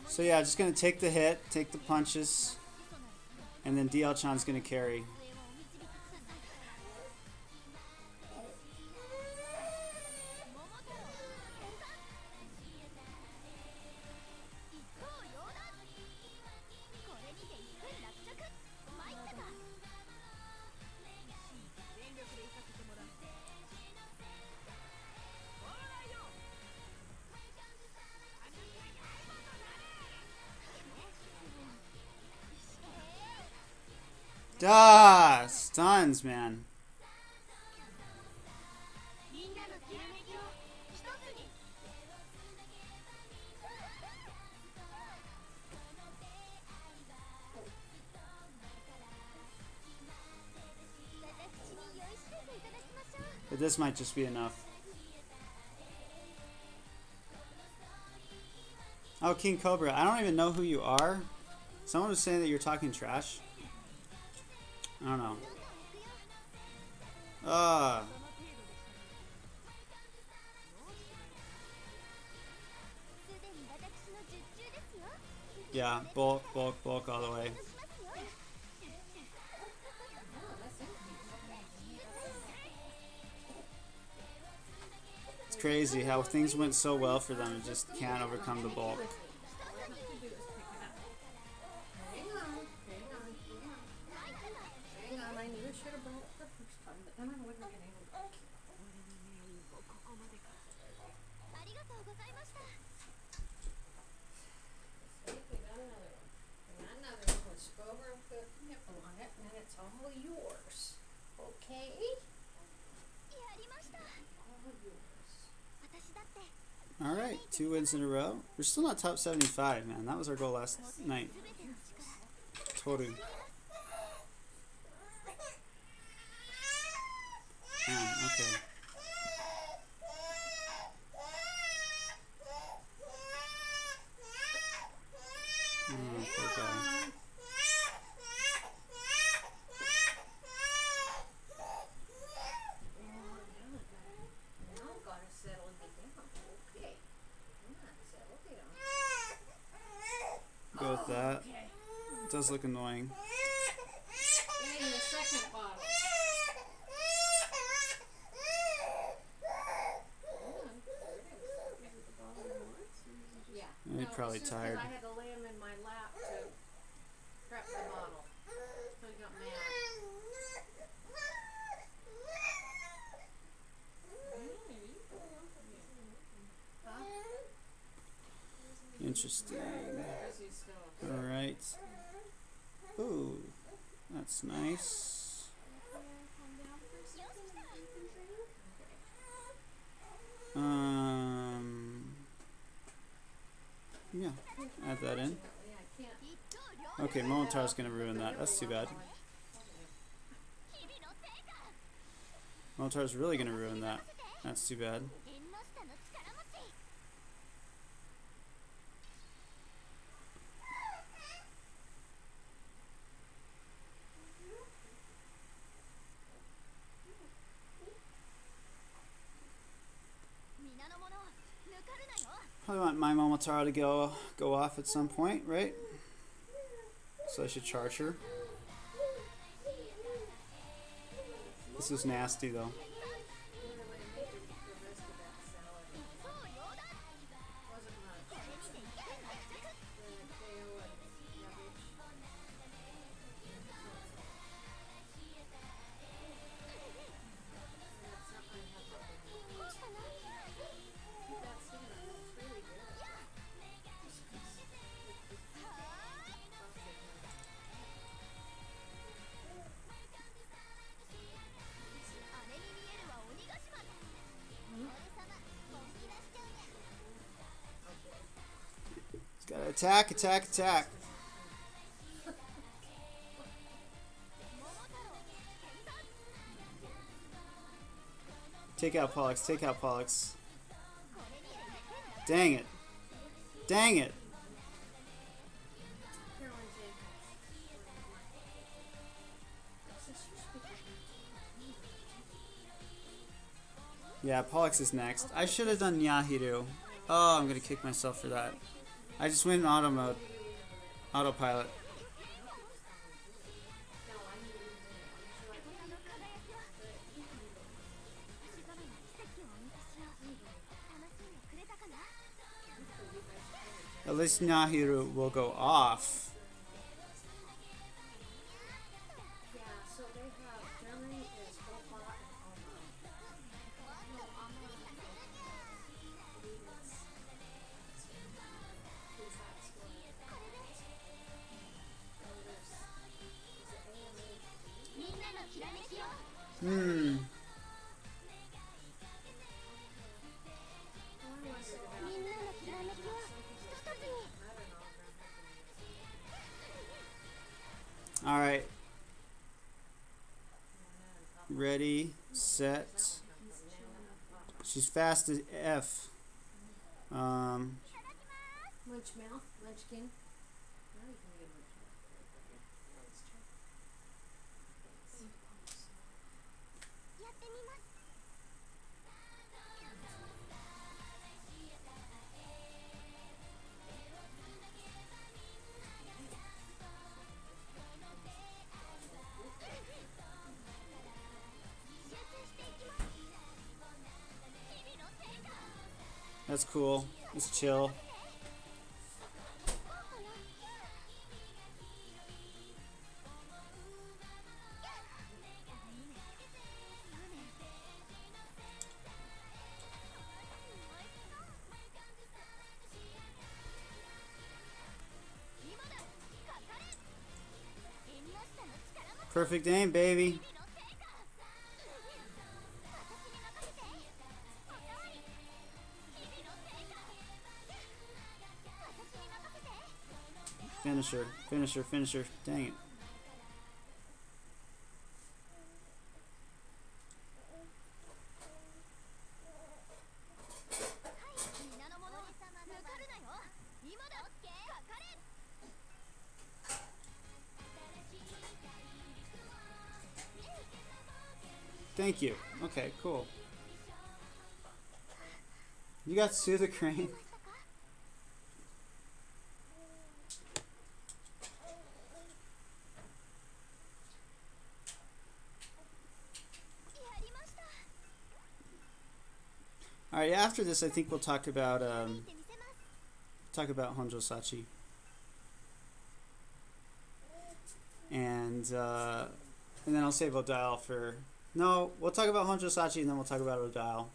So yeah, just gonna take the hit, take the punches, and then DL-chan's gonna carry. Duh! Stuns, man. But this might just be enough. Oh, King Cobra. I don't even know who you are. Someone was saying that you're talking trash. I don't know. Yeah, bulk all the way. It's crazy how things went so well for them and just can't overcome the bulk. Yours. Okay. All right, 2 wins in a row. We're still not top 75, man. That was our goal last night. Toru. Man, okay. Oh, poor guy. Now gotta settle me down. Okay. Come on, settle down. Go with that. Okay. It does look annoying. Getting the second bottle. Yeah. You're probably it's just 'cause tired. I had to lay him in my lap to prep the bottle. So he got mad. Huh? Interesting. Because he's still upset. All right. Ooh, that's nice. Yeah, add that in. Unfortunately, I can't. Okay, Momotaro's gonna ruin that. That's too bad. Momotaro's really gonna ruin that. That's too bad. Probably want my Momotaro to go off at some point, right? So I should charge her. This is nasty though. Gotta attack, attack, attack. Take out Pollux, take out Pollux. Dang it. Dang it. Yeah, Pollux is next. I should have done Yahiru. Oh, I'm gonna kick myself for that. I just went in auto mode. Autopilot. At least Nahiru will go off. Yeah, so they have Germany is Opa and Oma. Hmm. Alright. Ready, set. She's fast as F. Munch mouth, munchkin. Now you can get munch mouth. That's cool. It's chill. Perfect aim, baby. Finish her. Finish her. Finish her. Dang it. Thank you. Okay, cool. You got Sue the Crane? Alright, after this I think we'll talk about Honjo Sachi. And then I'll save Odile for... No, we'll talk about Honjo Sachi and then we'll talk about Odile.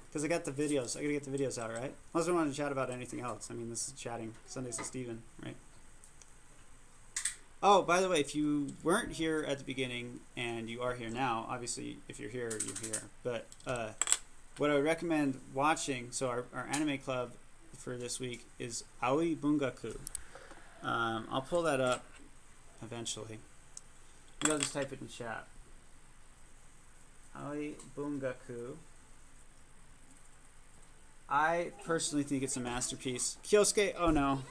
Because I got the videos. I gotta get the videos out, right? Unless we want to chat about anything else. I mean, this is chatting. Sundays with Steven, right? Oh, by the way, if you weren't here at the beginning and you are here now, obviously, if you're here, you're here. But what I would recommend watching, so our anime club for this week is Aoi Bungaku. I'll pull that up eventually. Maybe I'll just type it in chat. Aoi Bungaku. I personally think it's a masterpiece. Kyosuke, oh no.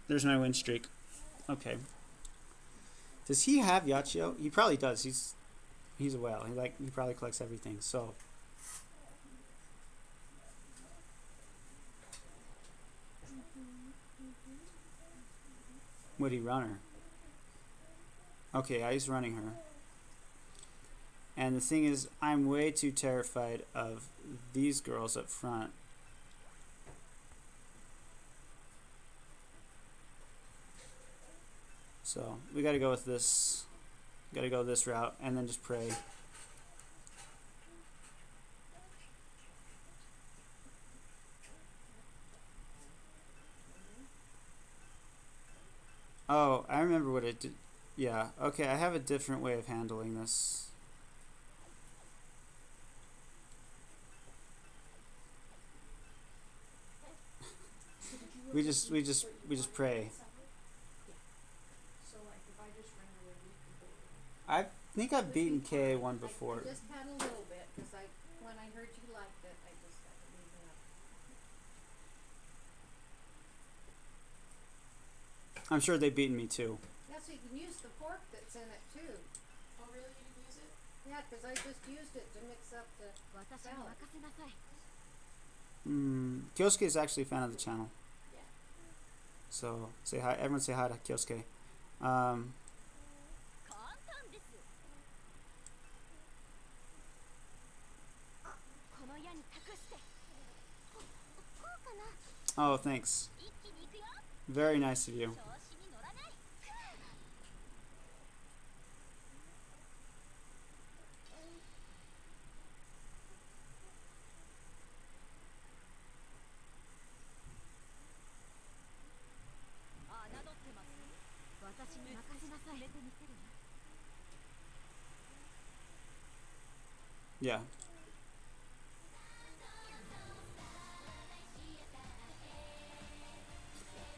There's my win streak. Okay. Does he have Yachio? He probably does. He's a whale. He probably collects everything. So would he run her? Okay, yeah, he's running her. And the thing is, I'm way too terrified of these girls up front. So we got to go with this. Got to go this route and then just pray. Oh, I remember what it did. Yeah, okay, I have a different way of handling this. we just pray. I think I've beaten KA1 before. I just had a little bit because when I heard you liked it, I just got to leave it up. I'm sure they've beaten me too. Yeah, so you can use the pork that's in it too. Oh, really? You can use it? Yeah, because I just used it to mix up the salad. Kyosuke is actually a fan of the channel. Yeah. So say hi. Everyone say hi to Kyosuke. Oh, thanks. Very nice of you. Yeah.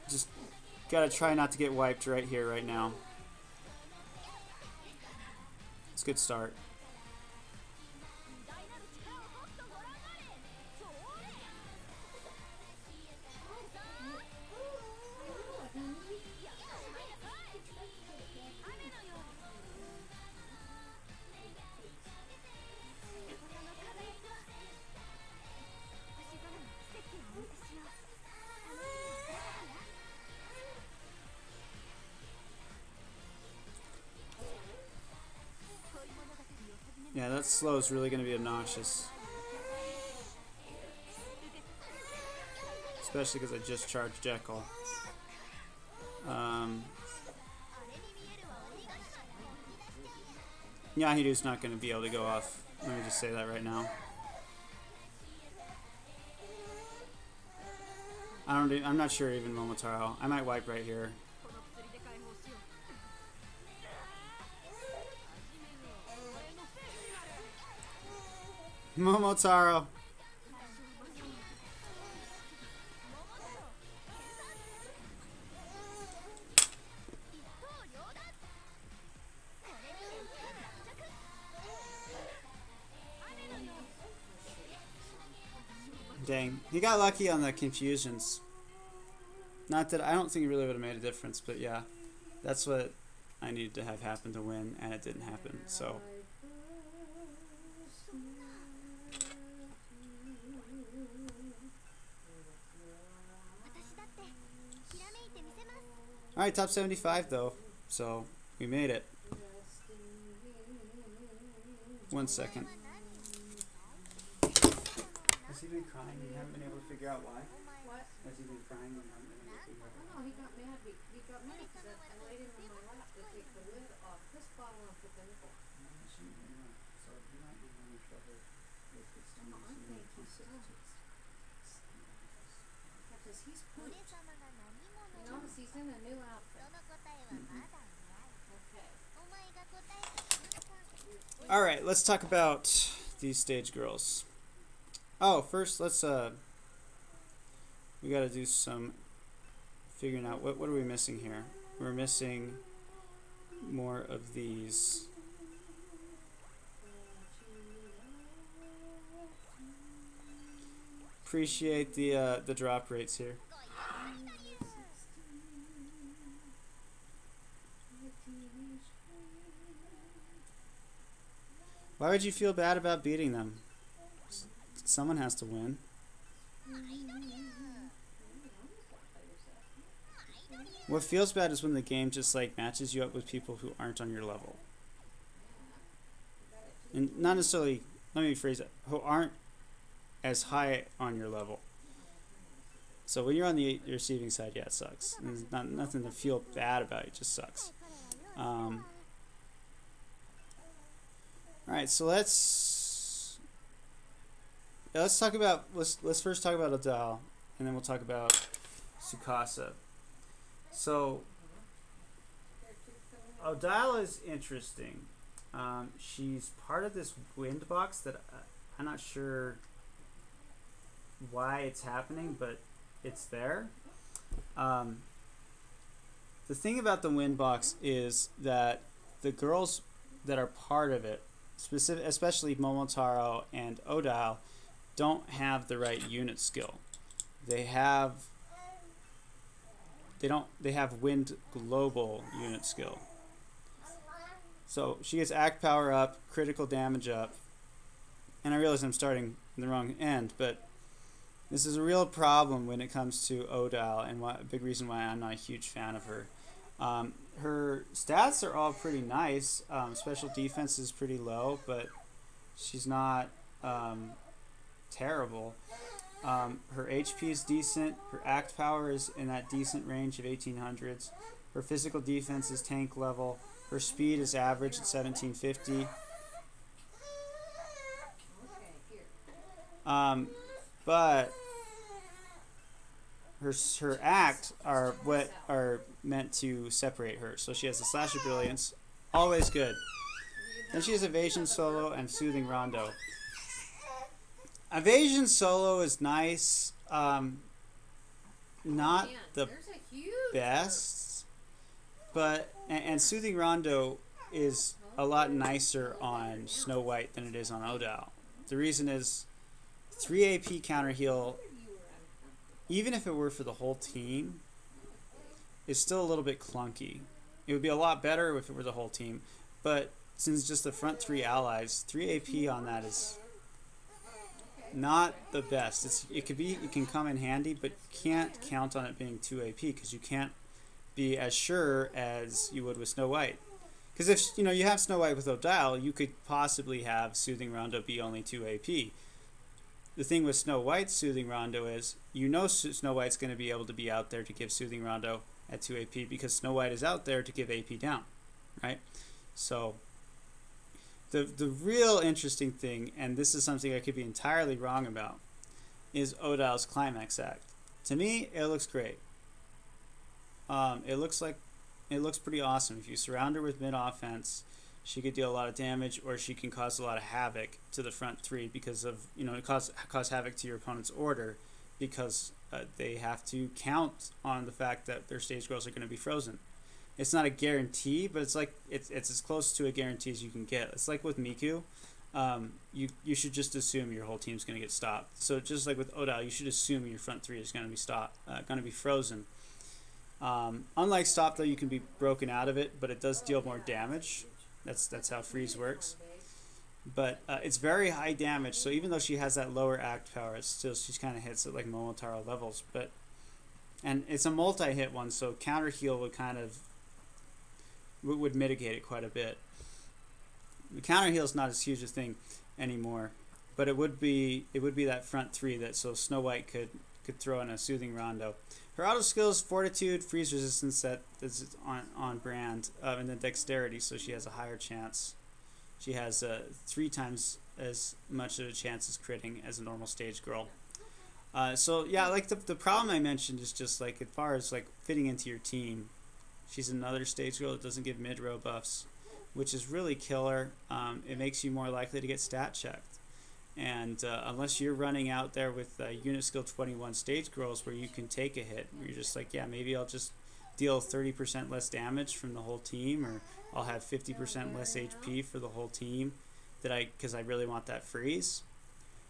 Just gotta try not to get wiped right here, right now. It's a good start. Yeah, that slow is really going to be obnoxious. Especially because I just charged Jekyll. Yahiru's not going to be able to go off. Let me just say that right now. I'm not sure even Momotaro. I might wipe right here. Momotaro. dang. He got lucky on the confusions. Not that I don't think it really would have made a difference, but yeah. That's what I needed to have happen to win, and it didn't happen, so. Alright, top 75 though, so we made it. 1 second. Has he been crying and you haven't been able to figure out why? What? Has he been crying and you haven't been able to figure out why? Oh no, he got mad. He got mad because I laid him on my lap to take the lid off this bottle and put the nipple. So he might be having trouble with his No, I think he's still. Because he's pooped. You notice he's in a new outfit. Okay. Alright, let's talk about these stage girls. Oh, first let's we gotta do some figuring out what are we missing here. We're missing more of these. Appreciate the drop rates here. Why would you feel bad about beating them? Someone has to win. What feels bad is when the game just like matches you up with people who aren't on your level. And not necessarily, let me rephrase it, who aren't as high on your level. So when you're on the receiving side, yeah, it sucks. There's nothing to feel bad about, it just sucks. Alright, so let's talk about, let's first talk about Odile, and then we'll talk about Tsukasa. So Odile is interesting. She's part of this wind box that I'm not sure why it's happening, but it's there. The thing about the wind box is that the girls that are part of it, especially Momotaro and Odile, don't have the right unit skill. They have wind global unit skill. So she gets act power up, critical damage up, and I realize I'm starting in the wrong end, but this is a real problem when it comes to Odile, and a big reason why I'm not a huge fan of her. Her stats are all pretty nice. Special defense is pretty low, but she's not terrible. Her HP is decent. Her act power is in that decent range of 1800s. Her physical defense is tank level. Her speed is average at 1750. But her act are what are meant to separate her. So she has the Slash of Brilliance, always good. Then she has Evasion Solo and Soothing Rondo. Evasion Solo is nice. Not the best, but and Soothing Rondo is a lot nicer on Snow White than it is on Odile. The reason is 3 AP counter heal, even if it were for the whole team, is still a little bit clunky. It would be a lot better if it were the whole team, but since it's just the front 3 allies, 3 AP on that is not the best. It can come in handy, but you can't count on it being 2 AP because you can't be as sure as you would with Snow White. Because if you have Snow White with Odile, you could possibly have Soothing Rondo be only 2 AP. The thing with Snow White's Soothing Rondo is, Snow White's going to be able to be out there to give Soothing Rondo at 2 AP because Snow White is out there to give AP down, right? So the real interesting thing, and this is something I could be entirely wrong about, is Odile's Climax Act. To me, it looks great. It looks pretty awesome. If you surround her with mid offense, she could deal a lot of damage, or she can cause a lot of havoc to the front 3 because of cause havoc to your opponent's order because they have to count on the fact that their stage girls are going to be frozen. It's not a guarantee, but it's as close to a guarantee as you can get. It's like with Miku. you should just assume your whole team's going to get stopped. So just like with Odile, you should assume your front three is going to be going to be frozen. Unlike stop, though, you can be broken out of it, but it does deal more damage. That's how freeze works. But it's very high damage, so even though she has that lower act power, it's still she kind of hits at like Momotaro levels. And it's a multi-hit one, so counter heal would kind of would mitigate it quite a bit. The counter heal is not as huge a thing anymore, but it would be that front three that so Snow White could throw in a soothing rondo. Her auto skills, fortitude, freeze resistance, that is on brand, and then dexterity, so she has a higher chance. She has 3 times as much of a chance as critting as a normal stage girl. So yeah, like the problem I mentioned is just like as far as like fitting into your team, she's another stage girl that doesn't give mid-row buffs, which is really killer. It makes you more likely to get stat checked. And unless you're running out there with unit skill 21 stage girls where you can take a hit, where you're just like, yeah, maybe I'll just deal 30% less damage from the whole team, or I'll have 50% less HP for the whole team because I really want that freeze.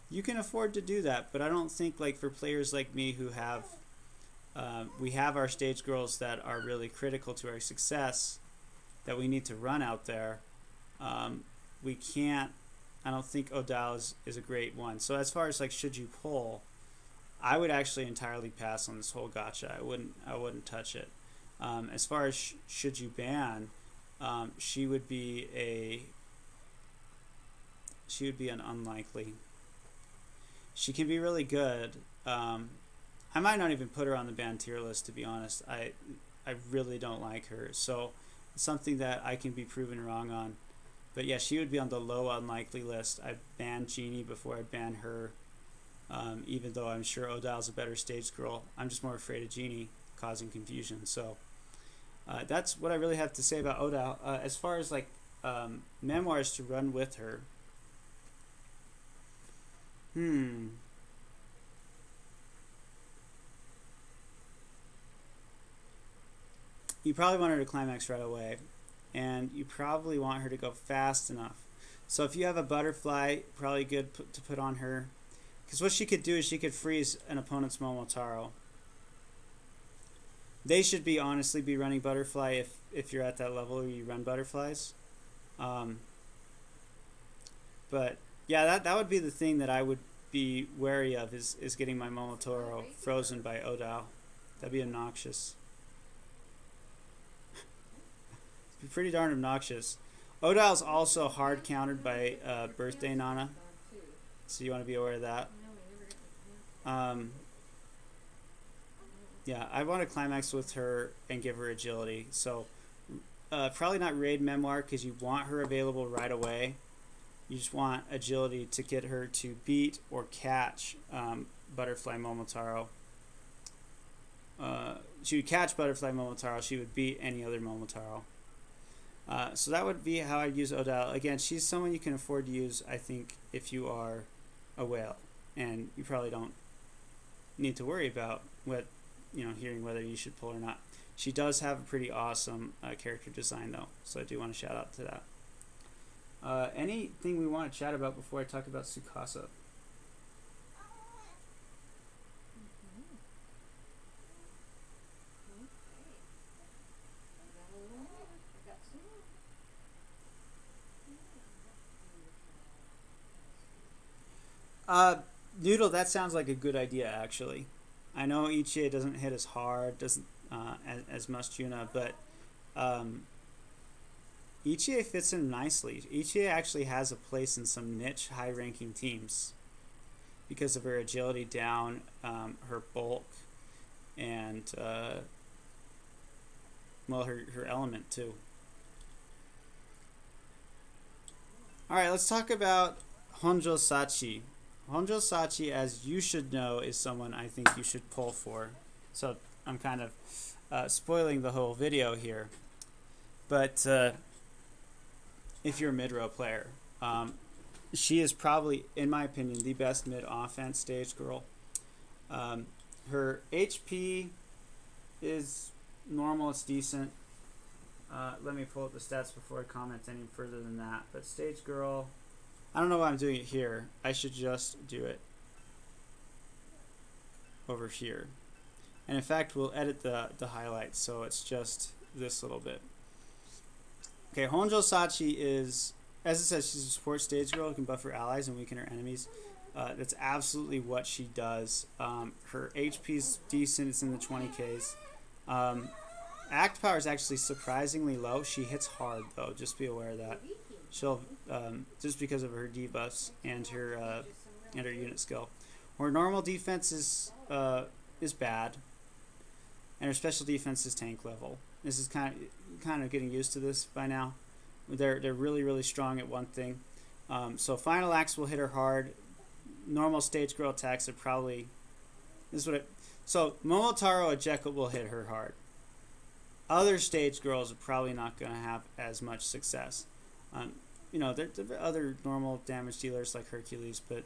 You can afford to do that, but I don't think like for players like me who have we have our stage girls that are really critical to our success that we need to run out there. We can't. I don't think Odile is a great one. So as far as like should you pull, I would actually entirely pass on this whole gotcha. I wouldn't touch it. As far as should you ban, she would be an unlikely. She can be really good. I might not even put her on the ban tier list, to be honest. I really don't like her. So it's something that I can be proven wrong on. But yeah, she would be on the low unlikely list. I'd ban Genie before I'd ban her, even though I'm sure Odile's a better stage girl. I'm just more afraid of Genie causing confusion. So that's what I really have to say about Odile. As far as like memoirs to run with her, you probably want her to climax right away, and you probably want her to go fast enough. So if you have a butterfly, probably good to put on her, because what she could do is she could freeze an opponent's Momotaro. They should honestly be running butterfly if you're at that level where you run butterflies. But yeah, that would be the thing that I would be wary of is getting my Momotaro frozen by Odile. That'd be obnoxious. It'd be pretty darn obnoxious. Odile's also hard countered by Birthday Nana, so you want to be aware of that. Yeah, I want to climax with her and give her agility. So probably not raid memoir because you want her available right away. You just want agility to get her to beat or catch Butterfly Momotaro. She would catch Butterfly Momotaro. She would beat any other Momotaro. So that would be how I'd use Odile. Again, she's someone you can afford to use, I think, if you are a whale. And you probably don't need to worry about hearing whether you should pull or not. She does have a pretty awesome character design, though. So I do want to shout out to that. Anything we want to chat about before I talk about Tsukasa? Noodle, that sounds like a good idea, actually. I know Ichie doesn't hit as hard, doesn't as much Yuna, but Ichie fits in nicely. Ichie actually has a place in some niche high-ranking teams because of her agility down, her bulk, and her element too. All right, let's talk about Honjo Sachi. Honjo Sachi, as you should know, is someone I think you should pull for. So I'm kind of spoiling the whole video here. But if you're a mid-row player, she is probably, in my opinion, the best mid-offense stage girl. Her HP is normal, it's decent. Let me pull up the stats before I comment any further than that. But stage girl, I don't know why I'm doing it here. I should just do it over here. And in fact, we'll edit the highlights so it's just this little bit. Okay, Honjo Sachi is, as it says, she's a support stage girl who can buff her allies and weaken her enemies. That's absolutely what she does. Her HP's decent, it's in the 20Ks. Act power is actually surprisingly low. She hits hard though, just be aware of that. She'll, just because of her debuffs and her unit skill. Her normal defense is bad, and her special defense is tank level. This is kind of getting used to this by now. They're really strong at one thing. So final acts will hit her hard. Normal stage girl attacks are probably so Momotaro or Jekyll will hit her hard. Other stage girls are probably not going to have as much success. There are other normal damage dealers like Hercules, but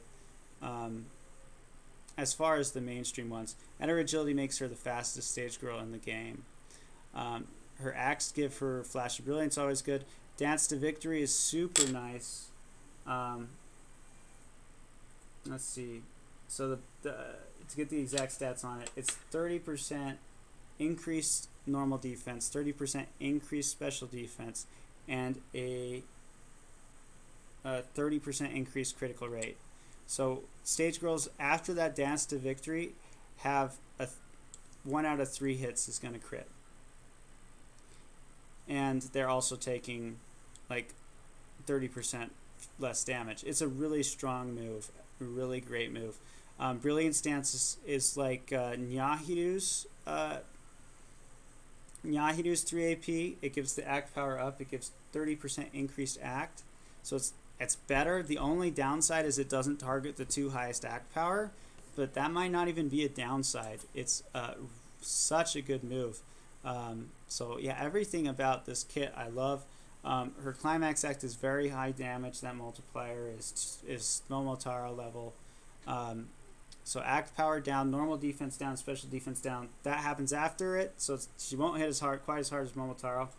as far as the mainstream ones, and her agility makes her the fastest stage girl in the game. Her acts give her Flash of Brilliance, always good. Dance to Victory is super nice. Let's see. So to get the exact stats on it, it's 30% increased normal defense, 30% increased special defense, and a 30% increased critical rate. So stage girls after that Dance to Victory have 1 out of 3 hits is going to crit. And they're also taking like 30% less damage. It's a really strong move, a really great move. Brilliant Stance is like Nyahiru's 3 AP. It gives the act power up. It gives 30% increased act. So it's better. The only downside is it doesn't target the 2 highest act power, but that might not even be a downside. It's such a good move. So yeah, everything about this kit I love. Her climax act is very high damage. That multiplier is Momotaro level. So act power down, normal defense down, special defense down. That happens after it, so she won't hit quite as hard as Momotaro,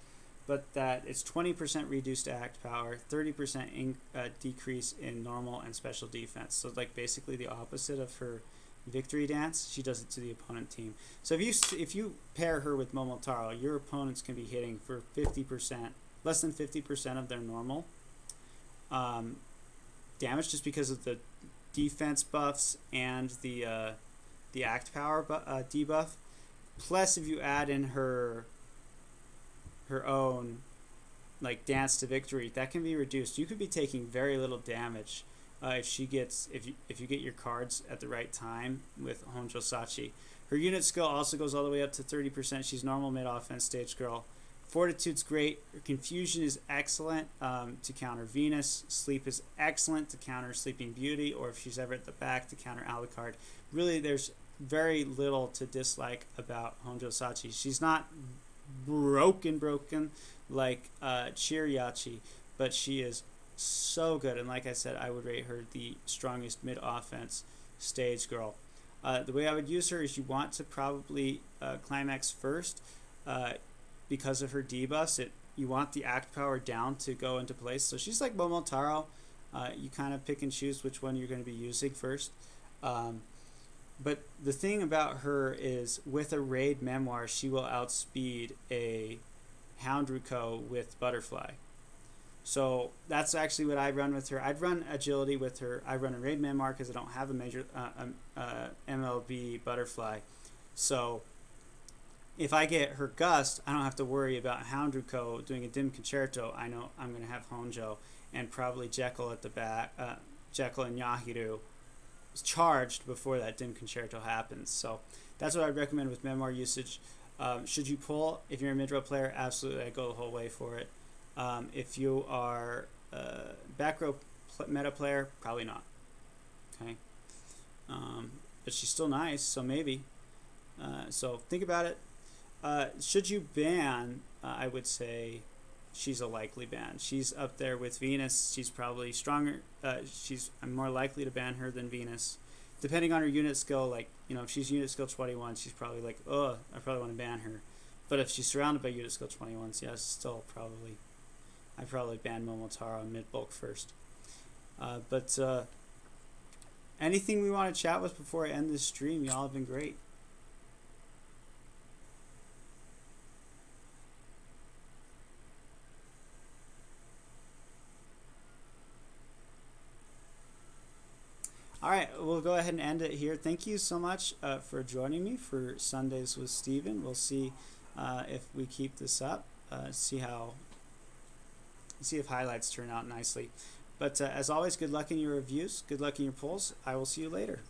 but that it's 20% reduced act power, 30% decrease in normal and special defense. So like basically the opposite of her victory dance. She does it to the opponent team. So if you pair her with Momotaro, your opponents can be hitting for 50%, less than 50% of their normal damage, just because of the defense buffs and the act power debuff. Plus, if you add in her own like Dance to Victory, that can be reduced. You could be taking very little damage if you get your cards at the right time with Honjo Sachi. Her unit skill also goes all the way up to 30%. She's normal mid offense stage girl. Fortitude's great. Her Confusion is excellent to counter Venus. Sleep is excellent to counter Sleeping Beauty, or if she's ever at the back, to counter Alucard. Really, there's very little to dislike about Honjo Sachi. She's not broken like Chiriachi, but she is so good. And like I said, I would rate her the strongest mid-offense stage girl. The way I would use her is you want to probably climax first. Because of her debuffs, you want the act power down to go into place. So she's like Momotaro. You kind of pick and choose which one you're going to be using first. But the thing about her is, with a raid memoir, she will outspeed a Houndruko with Butterfly. So that's actually what I run with her. I'd run agility with her. I run a raid memoir because I don't have a major MLB Butterfly. So if I get her Gust, I don't have to worry about Houndruko doing a Dim Concerto. I know I'm going to have Honjo and probably Jekyll at the back, Jekyll and Yahiru charged before that Dim Concerto happens. So that's what I'd recommend with memoir usage. Should you pull, if you're a mid-row player, absolutely, I'd go the whole way for it. If you are a back row meta player, probably not. Okay, but she's still nice, so maybe. So think about it. Should you ban? I would say she's a likely ban. She's up there with Venus. She's probably stronger. I'm more likely to ban her than Venus, depending on her unit skill. Like, if she's unit skill 21, she's probably like, oh, I probably want to ban her. But if she's surrounded by unit skill 21s, yes, still probably, I probably ban Momotaro mid bulk first. But anything we want to chat with before I end this stream, y'all have been great. All right, we'll go ahead and end it here. Thank you so much for joining me for Sundays with Steven. We'll see if we keep this up, see if highlights turn out nicely. But as always, good luck in your reviews, good luck in your polls. I will see you later.